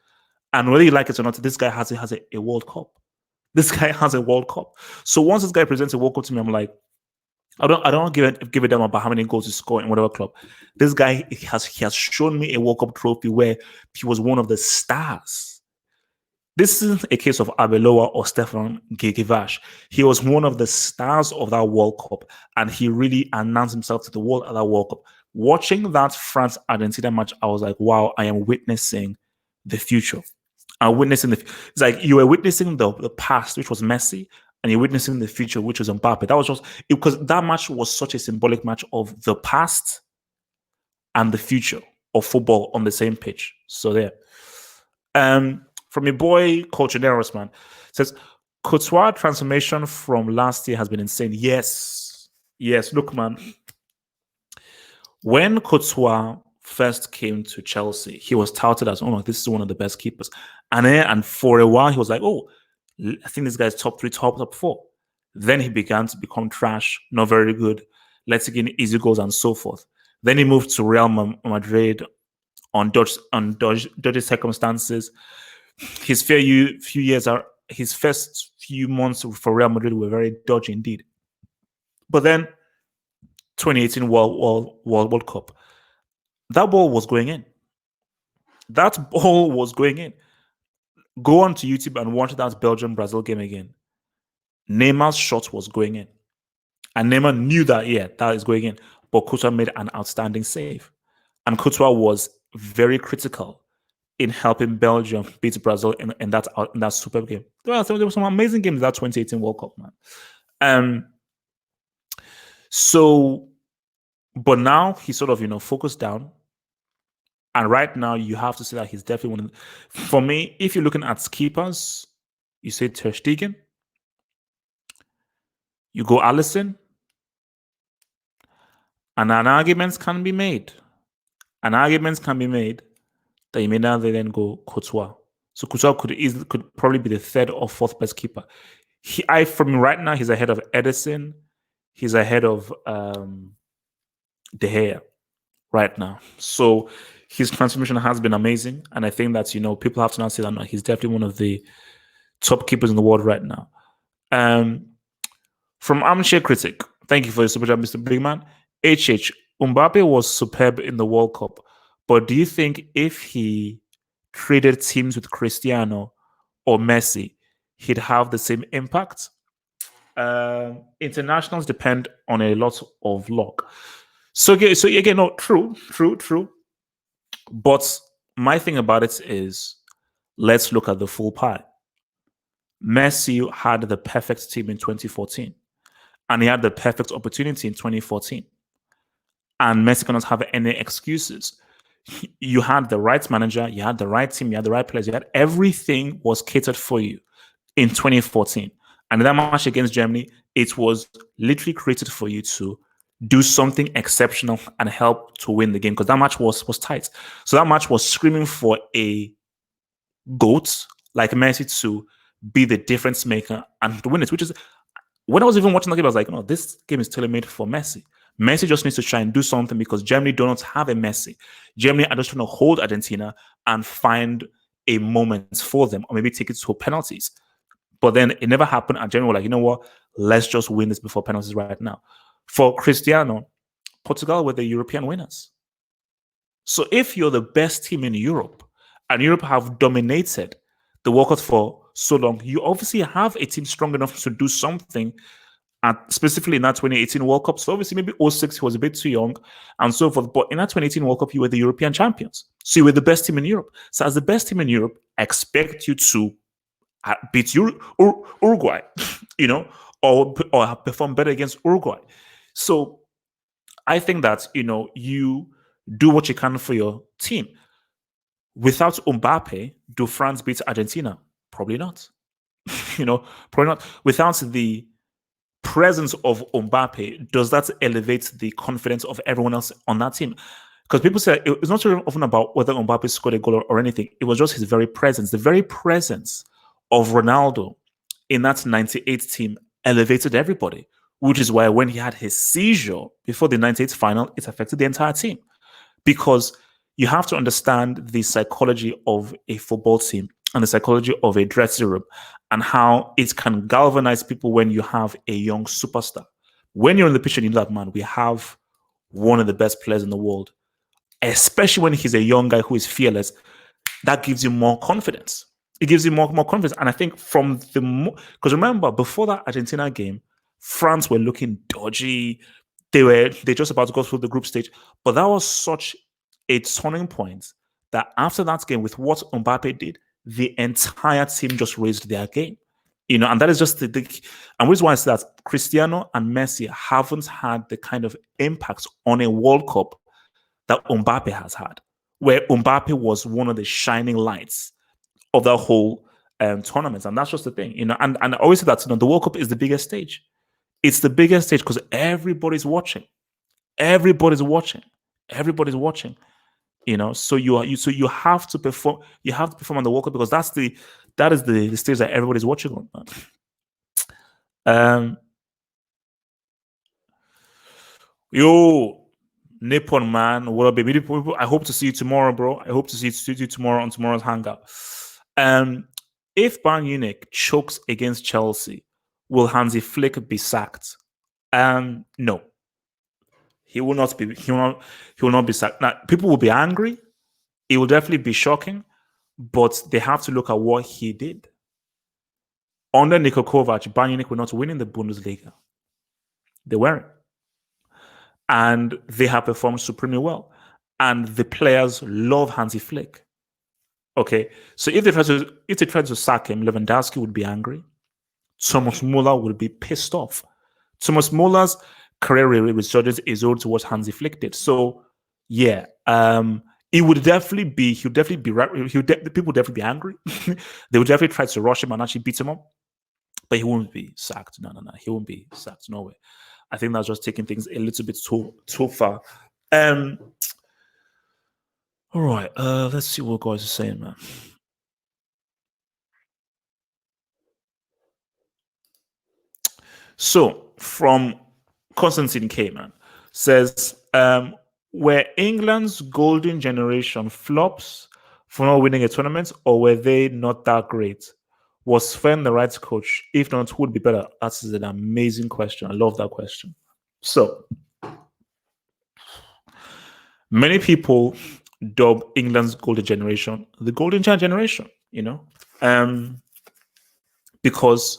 S1: And whether you like it or not, this guy has a World Cup. This guy has a World Cup. So once this guy presents a World Cup to me, I'm like, I don't give a damn about how many goals he scored in whatever club. This guy has shown me a World Cup trophy where he was one of the stars. This isn't a case of Arbeloa or Stefan Givash. He was one of the stars of that World Cup, and he really announced himself to the world at that World Cup. Watching that France-Argentina match, I was like, wow, I am witnessing the future. I'm witnessing it's like you were witnessing the past, which was Messi, and you're witnessing the future, which was Mbappe. That was just because that match was such a symbolic match of the past and the future of football on the same pitch. So there. From your boy Culture Neros, man, says Courtois transformation from last year has been insane. Yes. Look, man. When Courtois first came to Chelsea, he was touted as, oh, this is one of the best keepers. And for a while, he was like, oh, I think this guy's top 3, top 4. Then he began to become trash, not very good, letting in easy goals and so forth. Then he moved to Real Madrid on dodgy circumstances. His his first few months for Real Madrid were very dodgy indeed. But then 2018 World Cup, that ball was going in. That ball was going in. Go on to YouTube and watch that Belgium-Brazil game again. Neymar's shot was going in. And Neymar knew that, that is going in. But Courtois made an outstanding save. And Courtois was very critical in helping Belgium beat Brazil in that superb game. There were some amazing games in that 2018 World Cup, man. But now he's sort of, focused down. And right now, you have to say that he's definitely one of the... For me, if you're looking at keepers, you say Ter Stegen, you go Alisson, and an argument can be made. That you may now then go Courtois. So Courtois could probably be the 3rd or 4th best keeper. From right now, he's ahead of Edison. He's ahead of De Gea right now. So his transformation has been amazing. And I think that, people have to now say that he's definitely one of the top keepers in the world right now. From Armchair Critic, thank you for your super chat, Mr. Bigman. Mbappe was superb in the World Cup. But do you think if he traded teams with Cristiano or Messi, he'd have the same impact? Internationals depend on a lot of luck. So again, no, true. But my thing about it is, let's look at the full pie. Messi had the perfect team in 2014, and he had the perfect opportunity in 2014. And Messi cannot have any excuses. You had the right manager, you had the right team, you had the right players, you had everything was catered for you in 2014. And that match against Germany, it was literally created for you to do something exceptional and help to win the game, because that match was tight. So that match was screaming for a GOAT like Messi to be the difference maker and to win it, which is, when I was even watching the game, I was like, no, this game is tailor-made for Messi. Messi just needs to try and do something, because Germany do not have a Messi. Germany are just trying to hold Argentina and find a moment for them, or maybe take it to penalties. But then it never happened, and Germany were like, you know what? Let's just win this before penalties right now. For Cristiano, Portugal were the European winners. So if you're the best team in Europe, and Europe have dominated the World Cup for so long, you obviously have a team strong enough to do something, specifically in that 2018 World Cup. So obviously maybe 06 he was a bit too young and so forth. But in that 2018 World Cup, you were the European champions. So you were the best team in Europe. So as the best team in Europe, I expect you to beat Uruguay, or perform better against Uruguay. So I think that, you Do what you can for your team. Without Mbappe, do France beat Argentina? Probably not. Probably not. Without the presence of Mbappe, does that elevate the confidence of everyone else on that team? Because people say it's not so often about whether Mbappe scored a goal or anything. It was just his very presence. The very presence of Ronaldo in that 98 team elevated everybody, which is why when he had his seizure before the 98 final, it affected the entire team. Because you have to understand the psychology of a football team and the psychology of a dressing room and how it can galvanize people when you have a young superstar. When you're in the pitch and you know that, man, we have one of the best players in the world, especially when he's a young guy who is fearless, that gives you more confidence. It gives you more confidence. And I think because remember, before that Argentina game, France were looking dodgy. They just about to go through the group stage. But that was such a turning point that after that game, with what Mbappe did, the entire team just raised their game. And that is just and which is why I say that Cristiano and Messi haven't had the kind of impact on a World Cup that Mbappe has had, where Mbappe was one of the shining lights of the whole tournament. And that's just the thing, and I always say that the World Cup is the biggest stage. It's the biggest stage because everybody's watching. Everybody's watching. Everybody's watching. So you have to perform. You have to perform on the World Cup because that is the stage that everybody's watching on. Yo, Nippon man, what up, baby? I hope to see you tomorrow, bro. I hope to see you tomorrow on tomorrow's hangout. If Bayern Munich chokes against Chelsea, will Hansi Flick be sacked? No. He will not be. He will not be sacked. Now, people will be angry. It will definitely be shocking, but they have to look at what he did. Under Niko Kovac, Bayern Munich were not winning the Bundesliga. They weren't, and they have performed supremely well. And the players love Hansi Flick. Okay, so if they try to sack him, Lewandowski would be angry. Thomas Muller would be pissed off. Thomas Muller's career resurgence is owed to what Hansi Flick did. So, yeah, it would definitely be. People would definitely be angry. They would definitely try to rush him and actually beat him up, but he won't be sacked. No, he won't be sacked. No way. I think that's just taking things a little bit too far. All right, let's see what guys are saying, man. So, from Constantine K, man, says, were England's golden generation flops for not winning a tournament, or were they not that great? Was Sven the right coach? If not, who would be better? That is an amazing question. I love that question. So, many people dub England's golden generation the golden generation, because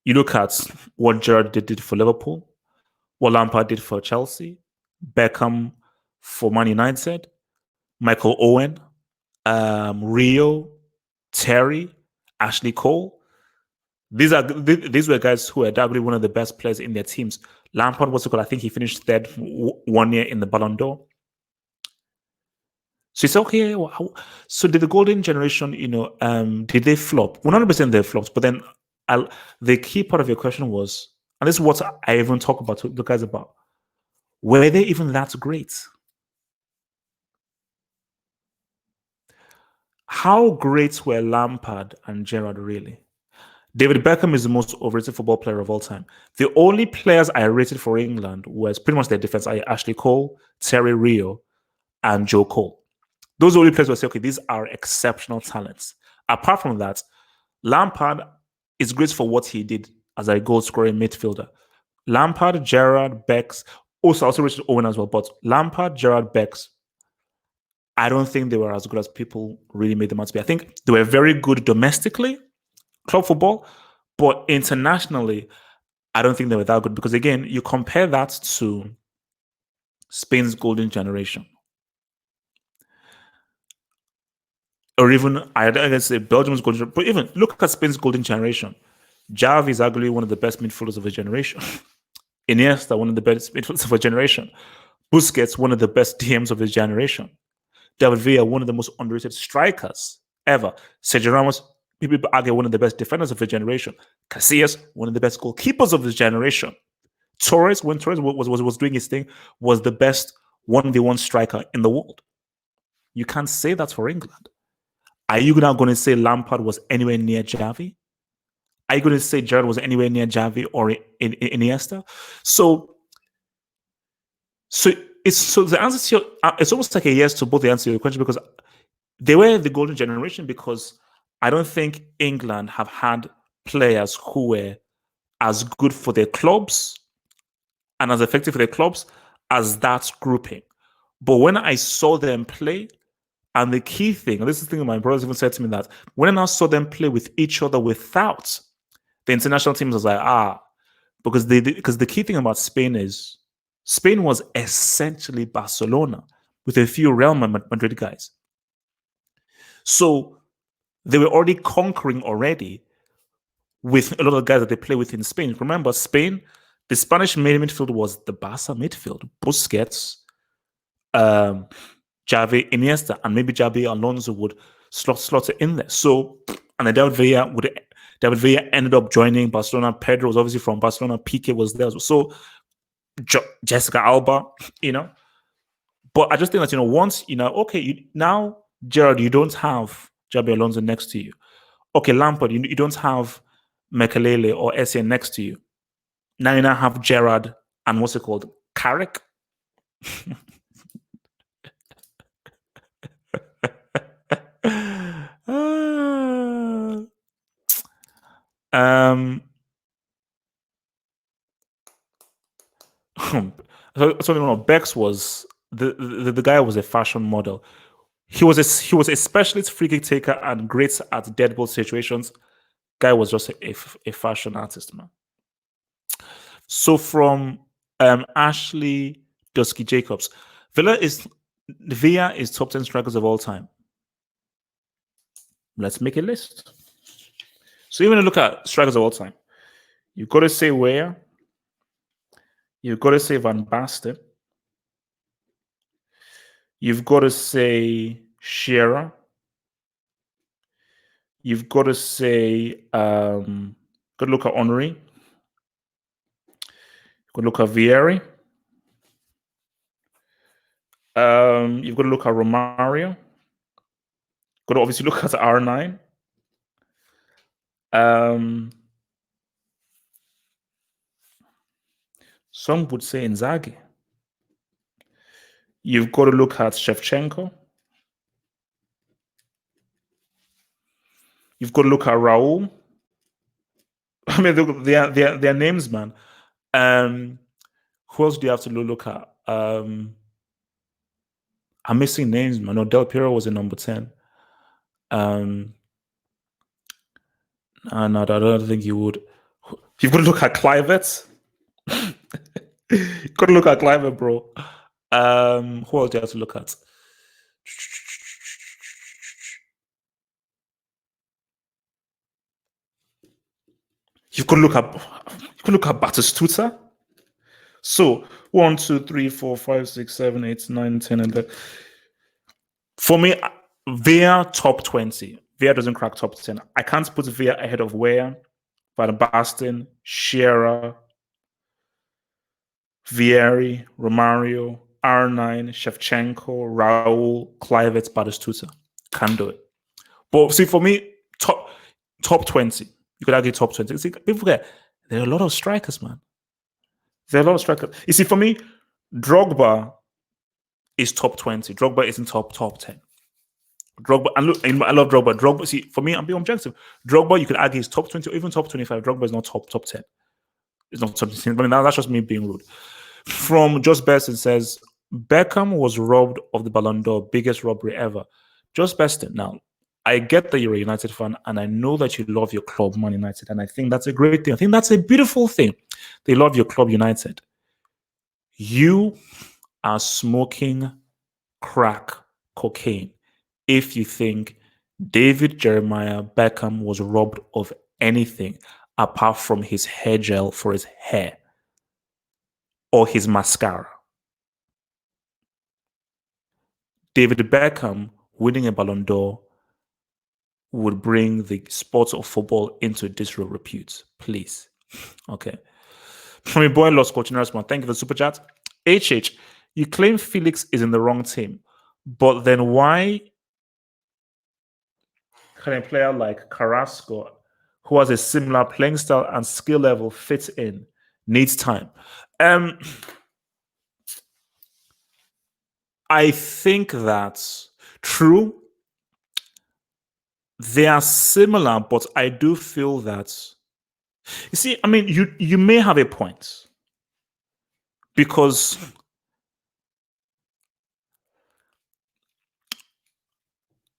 S1: you look at what Gerrard did for Liverpool, what Lampard did for Chelsea, Beckham for Man United, Michael Owen, Rio, Terry, Ashley Cole. These were guys who were arguably one of the best players in their teams. Lampard was I think he finished third 1 year in the Ballon d'Or. So it's okay. So did the golden generation, did they flop? 100% they flopped. But then the key part of your question was, and this is what I even talk about to the guys about, were they even that great? How great were Lampard and Gerrard really? David Beckham is the most overrated football player of all time. The only players I rated for England was pretty much their defense. Ashley Cole, Terry Rio, and Joe Cole. Those are the only players who say, okay, these are exceptional talents. Apart from that, Lampard is great for what he did as a goal-scoring midfielder. Lampard, Gerrard, Becks, also Richard Owen as well, but Lampard, Gerrard, Becks, I don't think they were as good as people really made them out to be. I think they were very good domestically, club football, but internationally, I don't think they were that good because, again, you compare that to Spain's golden generation. Or even, I guess, Belgium's golden generation. But even, look at Spain's golden generation. Xavi is arguably one of the best midfielders of a generation. Iniesta, one of the best midfielders of a generation. Busquets, one of the best DMs of his generation. David Villa, one of the most underrated strikers ever. Sergio Ramos, people argue one of the best defenders of his generation. Casillas, one of the best goalkeepers of his generation. Torres, when Torres was doing his thing, was the best 1v1 striker in the world. You can't say that for England. Are you now going to say Lampard was anywhere near Xavi? Are you going to say Gerrard was anywhere near Xavi or Iniesta? So the answer to it's almost like a yes to both the answer to your question, because they were the golden generation, because I don't think England have had players who were as good for their clubs and as effective for their clubs as that grouping. But when I saw them play, and the key thing, and this is the thing my brothers even said to me, that when I saw them play with each other without the international teams, I was like, because the key thing about Spain is Spain was essentially Barcelona with a few Real Madrid guys. So they were already conquering already with a lot of guys that they play with in Spain. Remember, Spain, the Spanish midfield was the Barca midfield. Busquets, Xavi, Iniesta, and maybe Xavi Alonso would slot it in there. So, and then David Villa ended up joining Barcelona. Pedro was obviously from Barcelona. Piqué was there as well. So, Jessica Alba, But I just think that, once, okay, now, Gerrard, you don't have Xabi Alonso next to you. Okay, Lampard, you don't have Mekelele or Essien next to you. Now you now have Gerrard and what's it called? Carrick? So Bex was the guy was a fashion model. He was a specialist free kick taker and great at dead ball situations. Guy was just a fashion artist, man. So from Ashley Dusky Jacobs, Villa is top 10 strikers of all time. Let's make a list. So you're going to look at strikers of all time. You've got to say Weah. You've got to say Van Basten. You've got to say Shearer. You've got to say, got to look at Henry. You've got to look at Vieri. You've got to look at Romario. You've got to obviously look at R9. Some would say Inzaghi. You've got to look at Shevchenko. You've got to look at Raul. I mean, their names, man. Who else do you have to look at? I'm missing names, man. No, Del Piero was a number 10. No, I don't think you would. You've got to look at Kluivert. You've got to look at Kluivert, bro. Who else do you have to look at? You've got to look at Batistuta. So 1, 2, 3, 4, 5, 6, 7, 8, 9, 10, 11. For me, Villa top 20. Villa doesn't crack top 10. I can't put Villa ahead of Weah, Van Basten, Shearer, Vieri, Romario, R9, Shevchenko, Raul, Kluivert, Batistuta. Can't do it. But see, for me, top 20. You could argue top 20. See, people forget, there are a lot of strikers, man. There are a lot of strikers. You see, for me, Drogba is top 20. Drogba isn't top 10. Drogba, and look, I love Drogba. Drogba, see, for me, I'm being objective. Drogba, you could argue is top 20 or even top 25. Drogba is not top 10. It's not top 10. But that's just me being rude. From Just Beston says, Beckham was robbed of the Ballon d'Or, biggest robbery ever. Just Beston. Now, I get that you're a United fan, and I know that you love your club, Man United, and I think that's a great thing. I think that's a beautiful thing. They love your club, United. You are smoking crack cocaine if you think David Jeremiah Beckham was robbed of anything apart from his hair gel for his hair or his mascara. David Beckham winning a Ballon d'Or would bring the sport of football into disrepute. Please. Okay. From your boy Lost Coaching thank you for the super chat. HH, you claim Felix is in the wrong team, but then why can a player like Carrasco, who has a similar playing style and skill level, fit in? Needs time. I think that's true. They are similar, but I do feel that you see, I mean, you may have a point because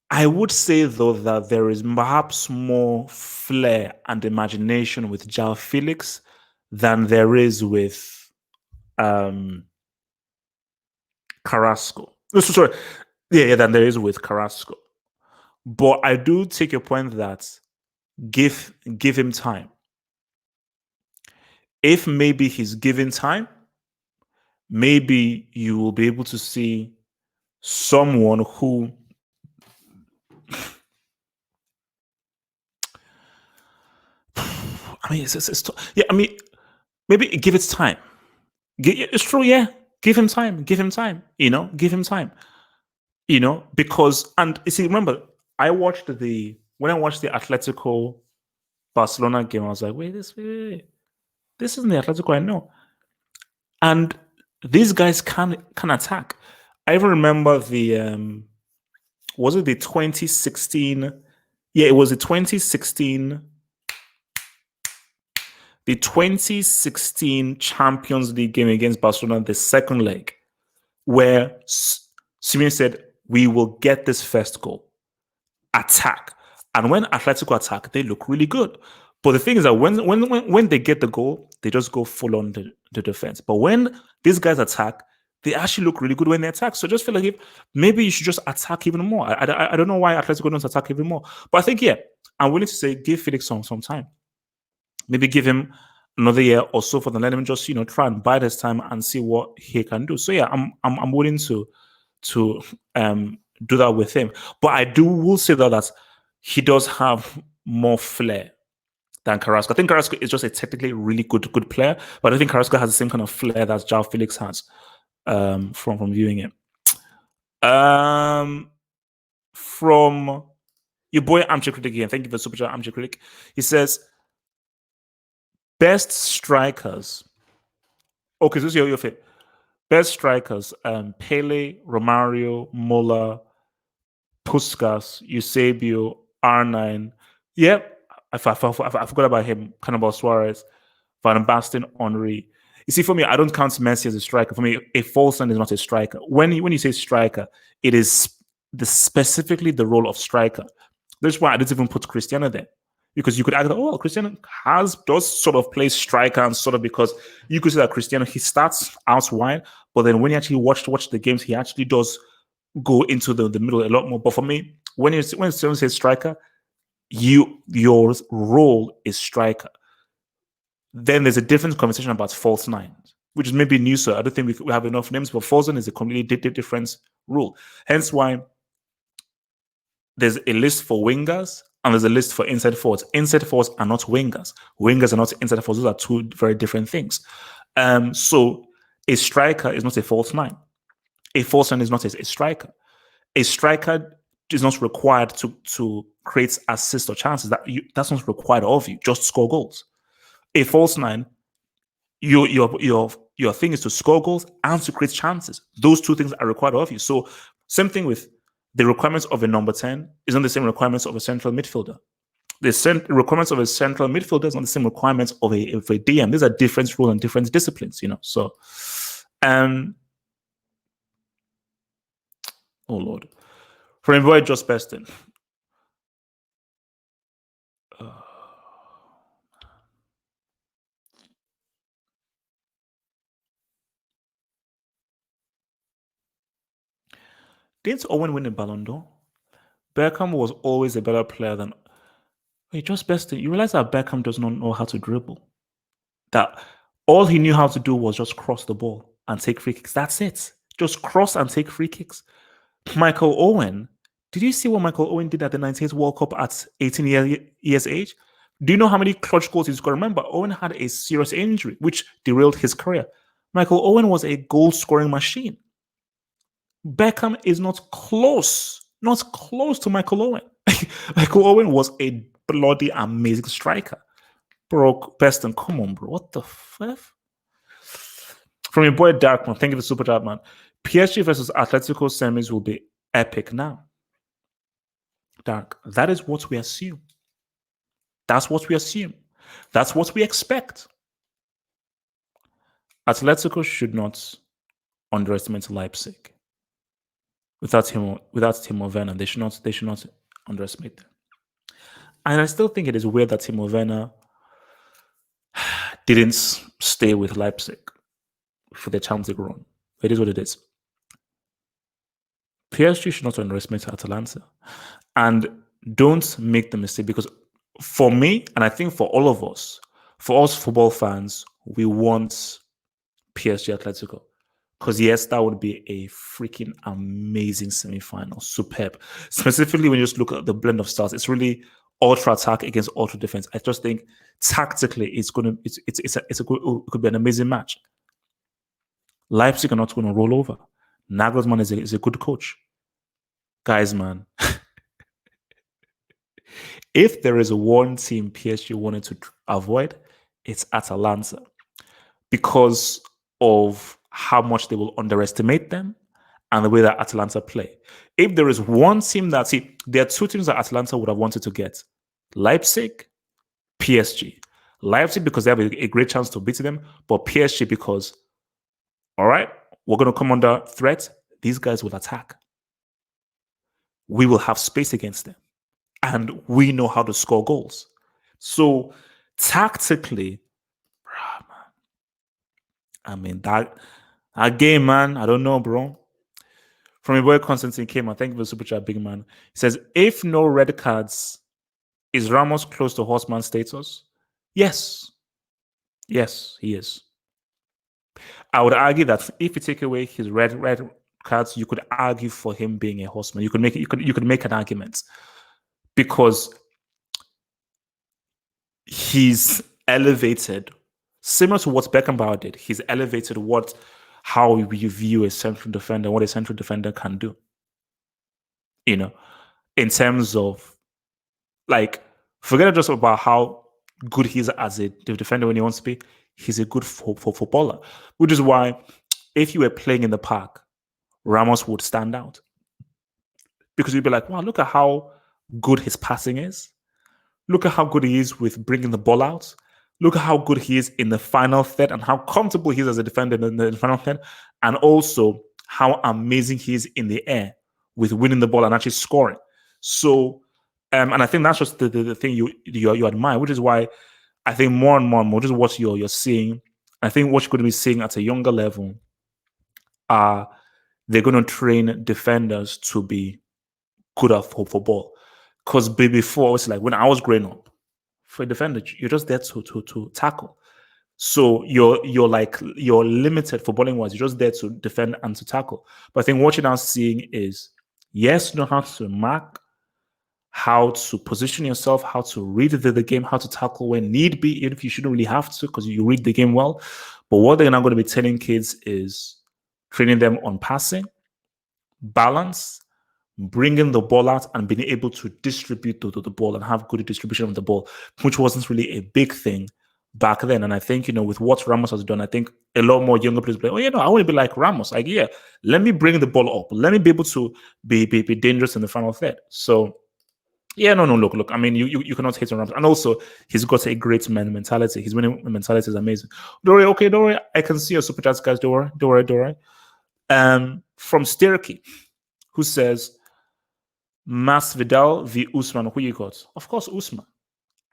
S1: I would say though that there is perhaps more flair and imagination with João Felix than there is with Carrasco. Sorry, yeah, than there is with Carrasco. But I do take your point that give him time. If maybe he's given time, maybe you will be able to see someone who I mean, yeah. I mean, maybe give it time. It's true, yeah. Give him time. Give him time. Give him time. Because and you see, remember, when I watched the Atletico Barcelona game, I was like, wait, this isn't the Atletico I know. And these guys can attack. I even remember was it the 2016? Yeah, it was the 2016. The 2016 Champions League game against Barcelona, the second leg, where Simeone said, "We will get this first goal, attack." And when Atletico attack, they look really good. But the thing is that when they get the goal, they just go full on the defense. But when these guys attack, they actually look really good when they attack. So I just feel like maybe you should just attack even more. I don't know why Atletico don't attack even more. But I think, yeah, I'm willing to say give Felix some time. Maybe give him another year or so for them. Let him just try and bide his time and see what he can do. So yeah, I'm willing to do that with him. But I will say that he does have more flair than Carrasco. I think Carrasco is just a technically really good player, but I think Carrasco has the same kind of flair that João Felix has from viewing it. From your boy Amche Critic again. Thank you for super chat, Amche Critic. He says best strikers. Okay, so this is your fit. Best strikers: Pele, Romario, Muller, Puskas, Eusebio, R9. Yep, I forgot about him. Cannibal Suarez, Van Basten, Henry. You see, for me, I don't count Messi as a striker. For me, a false nine is not a striker. When you say striker, it is specifically the role of striker. That's why I didn't even put Cristiano there. Because you could argue, well, Cristiano does sort of play striker, and sort of because you could say that Cristiano, he starts out wide, but then when you actually watch the games, he actually does go into the middle a lot more. But for me, when someone says striker, your role is striker. Then there's a different conversation about false nines, which is maybe new. So I don't think we have enough names, but false nine is a completely different rule. Hence why there's a list for wingers and there's a list for inside forwards. Inside forwards are not wingers. Wingers are not inside forwards. Those are two very different things. So a striker is not a false nine. A false nine is not a striker. A striker is not required to create assists or chances. That's not required of you. Just score goals. A false nine, your thing is to score goals and to create chances. Those two things are required of you. So same thing with the requirements of a number 10 is not the same requirements of a central midfielder. The requirements of a central midfielder is not the same requirements of a DM. These are different rules and different disciplines, So, oh Lord, for boy Just Beston. Didn't Owen win a Ballon d'Or? Beckham was always a better player than. Wait, Just Beston. You realize that Beckham does not know how to dribble. That all he knew how to do was just cross the ball and take free kicks. That's it. Just cross and take free kicks. Michael Owen. Did you see what Michael Owen did at the 98 World Cup at 18 years age? Do you know how many clutch goals he scored? Remember, Owen had a serious injury, which derailed his career. Michael Owen was a goal-scoring machine. Beckham is not close to Michael Owen. Michael Owen was a bloody amazing striker. Bro, Beston, come on, bro. What the fuck? From your boy Darkman, thank you for super chat, man. PSG versus Atletico semis will be epic now. Dark, that is what we assume. That's what we assume. That's what we expect. Atletico should not underestimate Leipzig. Without Timo Werner, they should not underestimate them. And I still think it is weird that Timo Werner didn't stay with Leipzig for the Champions League run. It is what it is. PSG should not underestimate Atalanta. And don't make the mistake, because for me, and I think for all of us, for us football fans, we want PSG Atletico. Because yes, that would be a freaking amazing semi-final. Superb. Specifically when you just look at the blend of styles, it's really ultra attack against ultra defense. I just think tactically it could be an amazing match. Leipzig are not going to roll over. Nagelsmann is a good coach. Guys, man. If there is one team PSG wanted to avoid, it's Atalanta. Because of how much they will underestimate them and the way that Atalanta play. If there is one team there are two teams that Atalanta would have wanted to get. Leipzig, PSG. Leipzig because they have a great chance to beat them, but PSG because, all right, we're going to come under threat. These guys will attack. We will have space against them. And we know how to score goals. So tactically, I mean, that game, man, I don't know, bro. From your boy Constantine came, thank you for the super chat, big man. He says, if no red cards, is Ramos close to horseman status? Yes. Yes, he is. I would argue that if you take away his red cards, you could argue for him being a horseman. You could make an argument because he's elevated, similar to what Beckham did. He's elevated how we view a central defender, what a central defender can do. You know, in terms of forget just about how good he is as a defender when he wants to be. He's a good footballer, which is why if you were playing in the park, Ramos would stand out because you'd be like, wow, look at how good his passing is. Look at how good he is with bringing the ball out. Look at how good he is in the final third and how comfortable he is as a defender in the final third. And also how amazing he is in the air with winning the ball and actually scoring. So, and I think that's just the thing you admire, which is why I think more and more, just what you're seeing. I think what you're going to be seeing at a younger level are they're going to train defenders to be good at football. Because before, it's like when I was growing up, for a defender, you're just there to tackle. So you're limited footballing wise. You're just there to defend and to tackle. But I think what you're now seeing is, yes, you know how to mark, how to position yourself, how to read the game, how to tackle when need be, even if you shouldn't really have to because you read the game well. But what they're now going to be telling kids is training them on passing, balance, bringing the ball out and being able to distribute the ball and have good distribution of the ball, which wasn't really a big thing back then. And I think, with what Ramos has done, I think a lot more younger players play, I want to be like Ramos. Like, yeah, let me bring the ball up. Let me be able to be dangerous in the final third. So, yeah, no, look. I mean, you cannot hate on Ramos. And also, he's got a great mentality. His winning mentality is amazing. Don't worry. I can see your super chats, guys. Don't worry. From Stirky, who says, Masvidal v Usman, who you got? Of course, Usman.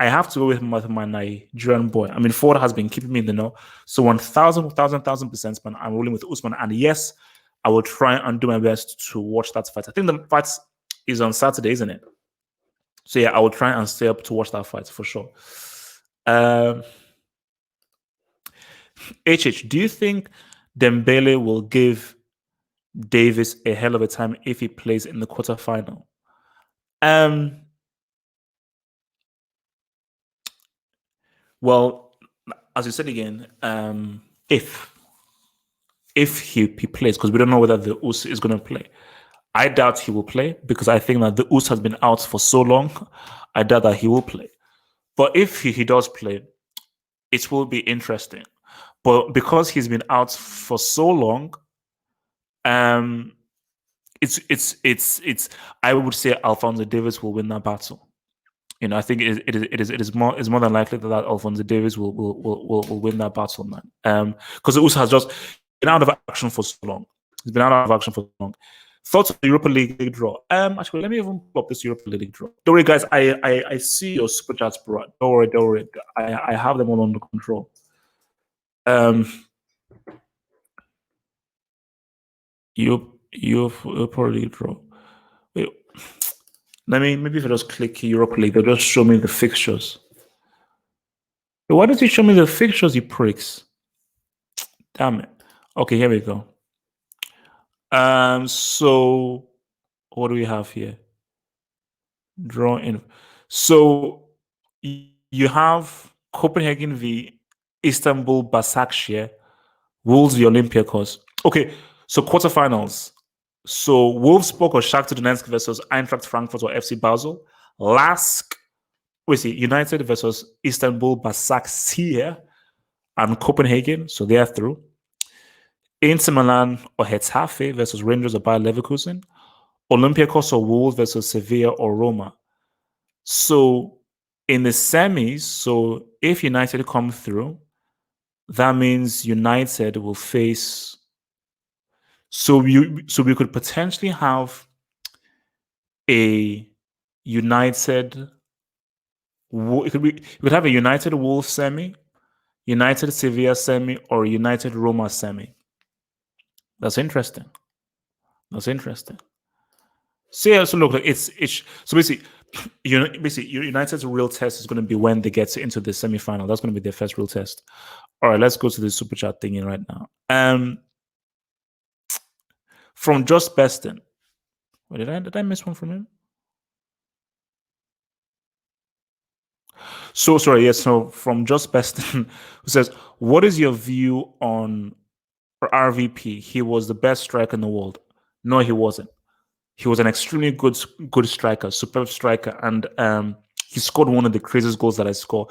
S1: I have to go with my Nigerian boy. I mean, Ford has been keeping me in the know. So 1,000%, man, I'm rolling with Usman. And yes, I will try and do my best to watch that fight. I think the fight is on Saturday, isn't it? So yeah, I will try and stay up to watch that fight for sure. HH, do you think Dembele will give Davis a hell of a time if he plays in the quarterfinal. Um, well, as you said again, if he plays, because we don't know whether the US is going to play. I doubt he will play because I think that the US has been out for so long. I doubt that he will play. But if he does play, it will be interesting. But because he's been out for so long, um, it's. I would say Alphonso Davies will win that battle. You know, I think it is more than likely that Alphonso Davies will win that battle, man. Because the US has just been out of action for so long. He's been out of action for so long. Thoughts of the Europa League draw? Actually, let me even pull up this Europa League draw. Don't worry, guys. I see your super chats, bro. Don't worry. I have them all under control. Europa League draw. Wait, maybe if I just click Europa League, they'll just show me the fixtures. Wait, why does it show me the fixtures, you pricks? Damn it. Okay, here we go. So what do we have here? Draw in. So you have Copenhagen v Istanbul Başakşehir, Wolves v Olympiacos. Okay, so quarterfinals. So Wolfsburg or Shakhtar Donetsk versus Eintracht Frankfurt or FC Basel. Lask, United versus Istanbul Başakşehir and Copenhagen. So they are through. Inter Milan or Getafe versus Rangers or Bayer Leverkusen. Olympiacos or Wolves versus Sevilla or Roma. So in the semis, so if United come through, that means United will face. So we could potentially have a United. We could have a United Wolves semi, United Sevilla semi, or United Roma semi. That's interesting. So yeah, so look, it's so basically, United's real test is going to be when they get into the semi-final. That's going to be their first real test. All right, let's go to the super chat thingy right now. From Just Beston. Wait, did I miss one from him? So sorry, yes. So from Just Beston, who says, "What is your view on RVP? He was the best striker in the world." No, he wasn't. He was an extremely good striker, superb striker, and he scored one of the craziest goals that I scored.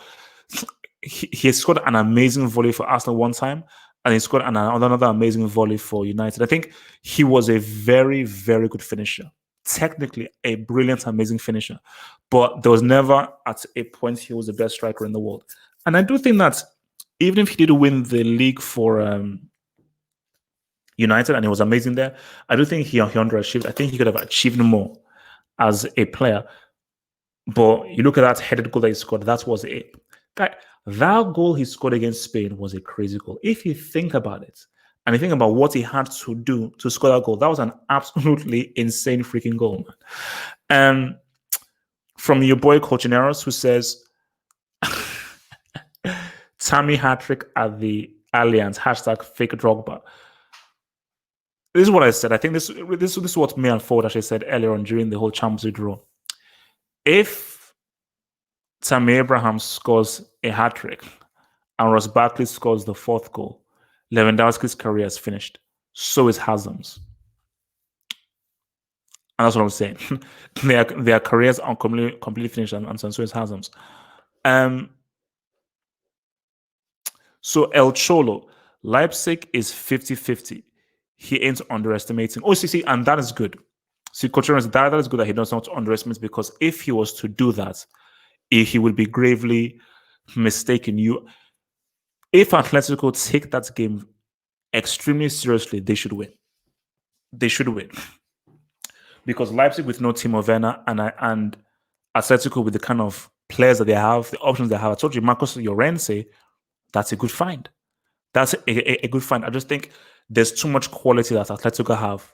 S1: He scored an amazing volley for Arsenal one time, and he scored another amazing volley for United. I think he was a very, very good finisher. Technically, a brilliant, amazing finisher, but there was never at a point he was the best striker in the world. And I do think that even if he did win the league for United, and he was amazing there, I do think he underachieved. I think he could have achieved more as a player. But you look at that headed goal that he scored, that was it. That goal he scored against Spain was a crazy goal. If you think about it, and you think about what he had to do to score that goal, that was an absolutely insane freaking goal, man. From your boy Colchineros, who says, Tammy hat-trick at the Alliance, hashtag fake Drogba. This is what I said. I think this is what me and Ford actually said earlier on during the whole Champions League draw. If Tammy Abraham scores a hat-trick and Ross Barkley scores the fourth goal, Lewandowski's career is finished. So is Hazard's. And that's what I'm saying. their careers are completely finished, and so is Hazard's. So El Cholo, Leipzig is 50-50. He ain't underestimating. Oh, see, and that is good. See, Coach, that is good that he does not underestimate, because if he was to do that, he would be gravely mistaken. If Atletico take that game extremely seriously, they should win. They should win. Because Leipzig with no Timo Werner and Atletico with the kind of players that they have, the options they have. I told you, Marcos Llorente, that's a good find. That's a good find. I just think there's too much quality that Atletico have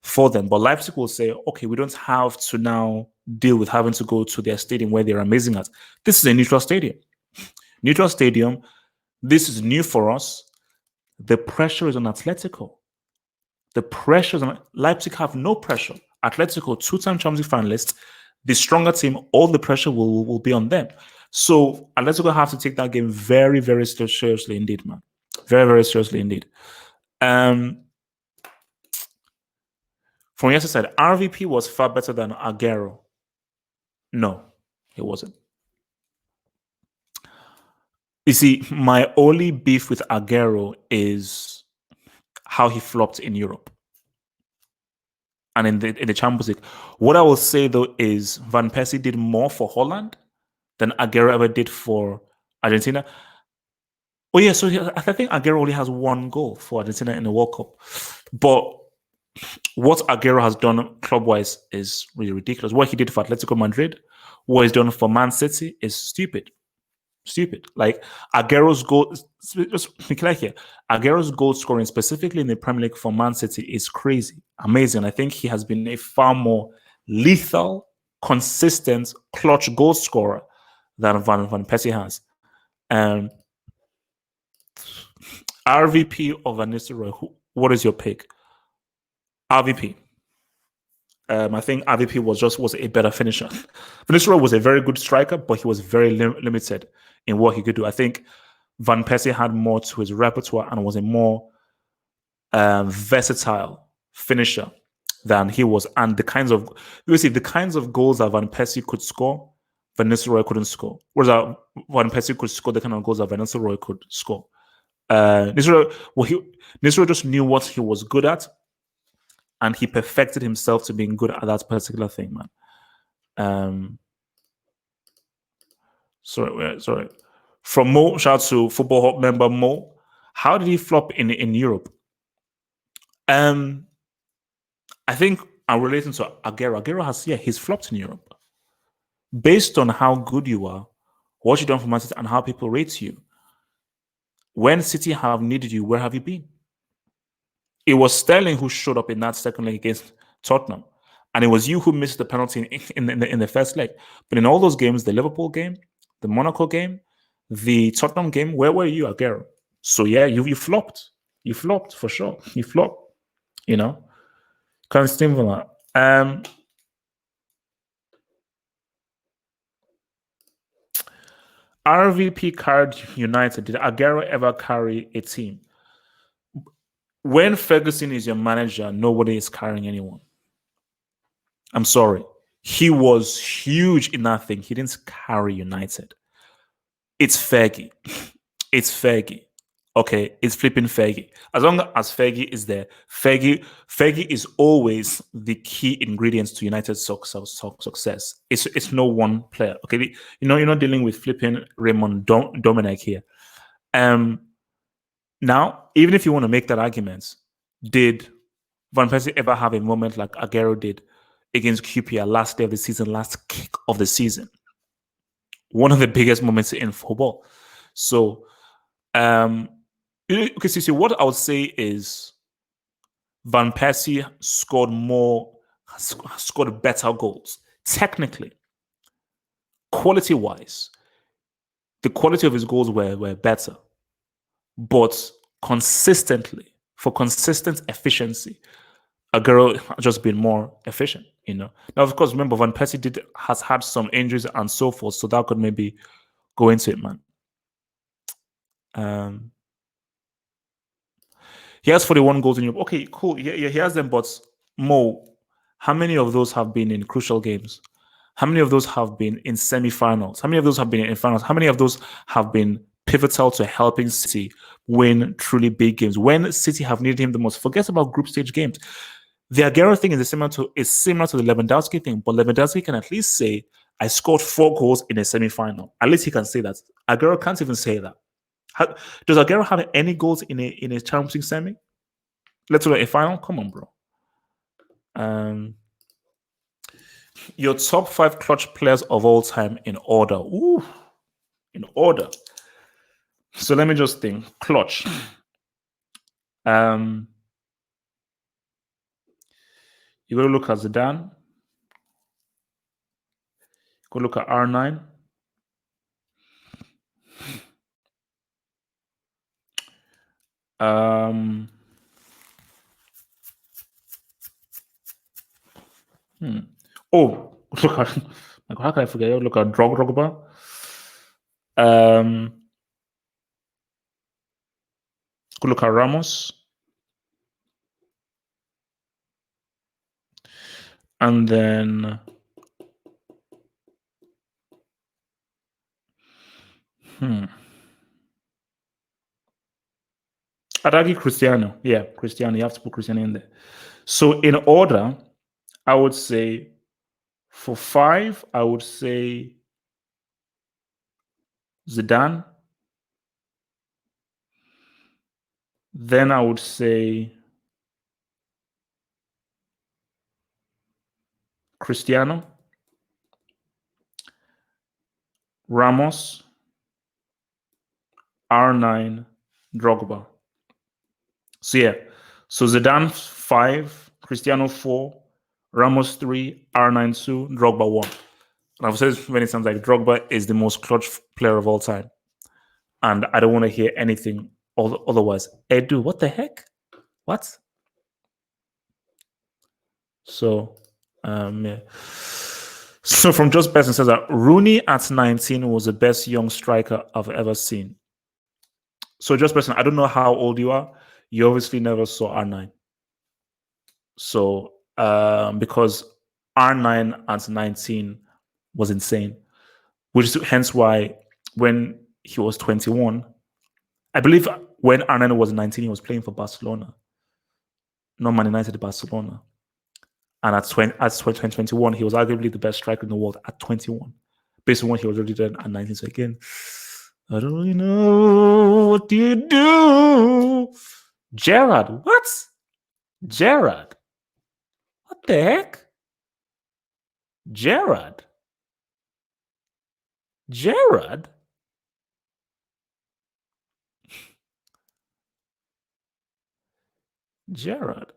S1: for them. But Leipzig will say, okay, we don't have to now deal with having to go to their stadium where they're amazing at. This is a neutral stadium. Neutral stadium. This is new for us. The pressure is on Atletico. The pressures on Leipzig have no pressure. Atletico, two-time Champions League finalists, the stronger team, all the pressure will be on them. So Atletico have to take that game very, very seriously indeed, man. Very, very seriously indeed. From yesterday's side, RVP was far better than Aguero. No, he wasn't. You see, my only beef with Aguero is how he flopped in Europe and in the Champions League. What I will say though is Van Persie did more for Holland than Aguero ever did for Argentina. Oh yeah, so I think Aguero only has one goal for Argentina in the World Cup, but what Aguero has done club-wise is really ridiculous. What he did for Atletico Madrid, what he's done for Man City is stupid. Stupid. Like Aguero's goal, just be clear here. Aguero's goal scoring, specifically in the Premier League for Man City, is crazy, amazing. I think he has been a far more lethal, consistent, clutch goal scorer than Van Persie has. RVP or Van Nistelrooy, what is your pick? RVP. I think RVP was a better finisher. Van Nistelrooy was a very good striker, but he was very limited in what he could do. I think Van Persie had more to his repertoire and was a more versatile finisher than he was. And the kinds of goals that Van Persie could score, Van Nistelrooy couldn't score. Whereas Van Persie could score the kind of goals that Van Nistelrooy could score. Nistelrooy just knew what he was good at, and he perfected himself to being good at that particular thing, man. Sorry. From Mo, shout out to Football Hub member Mo. How did he flop in Europe? I think I'm relating to Aguero. Aguero he's flopped in Europe. Based on how good you are, what you've done for Man City, and how people rate you. When City have needed you, where have you been? It was Sterling who showed up in that second leg against Tottenham, and it was you who missed the penalty in the first leg. But in all those games, the Liverpool game, the Monaco game, the Tottenham game, where were you, Aguero? So yeah, you flopped. You flopped for sure. You flopped. You know, can't stand for that. RVP carried United. Did Aguero ever carry a team? When Ferguson is your manager, nobody is carrying anyone. I'm sorry. He was huge in that thing. He didn't carry United. It's Fergie. It's Fergie. Okay, it's flipping Fergie. As long as Fergie is there, Fergie is always the key ingredients to United's success. It's no one player. Okay, you're not dealing with flipping Raymond Dominic here. Now, even if you want to make that argument, did Van Persie ever have a moment like Aguero did against QPR last day of the season, last kick of the season? One of the biggest moments in football. So, okay, so what I would say is Van Persie scored better goals. Technically, quality-wise, the quality of his goals were better. But consistently, for consistent efficiency, Aguero has just been more efficient, Now, of course, remember, Van Persie has had some injuries and so forth, so that could maybe go into it, man. He has 41 goals in Europe. Okay, cool. Yeah, he has them, but Mo, how many of those have been in crucial games? How many of those have been in semi-finals? How many of those have been in finals? How many of those have been pivotal to helping City win truly big games? When City have needed him the most, forget about group stage games. The Aguero thing is similar to the Lewandowski thing, but Lewandowski can at least say, I scored 4 goals in a semi-final. At least he can say that. Aguero can't even say that. Does Aguero have any goals in a Champions League semi? Let's look at a final. Come on, bro. Your top 5 clutch players of all time in order. Ooh, in order. So let me just think. Clutch. You go look at Zidane. Go look at R9. Oh, look at how can I forget? Look at Drogba. Um, look at Ramos, and then I'd argue Cristiano. Yeah, Cristiano. You have to put Cristiano in there. So in order, I would say for 5, I would say Zidane. Then I would say Cristiano, Ramos, R9, Drogba. So yeah, so Zidane 5, Cristiano 4, Ramos 3, R9 2, Drogba 1. And I've said this many times, like Drogba is the most clutch player of all time, and I don't want to hear anything otherwise. Edu, what the heck? What? So, yeah. So from Just Person says that Rooney at 19 was the best young striker I've ever seen. So Just Person, I don't know how old you are. You obviously never saw R9. So because R9 at 19 was insane, which is hence why when he was 21, I believe when R9 was 19, he was playing for Barcelona, not Man United, Barcelona. And at 2021, he was arguably the best striker in the world at 21, based on what he was already done at 19. So again, I don't really know. What do you do? Gerard, what? Gerard? What the heck? Gerard? Gerard? Gerard.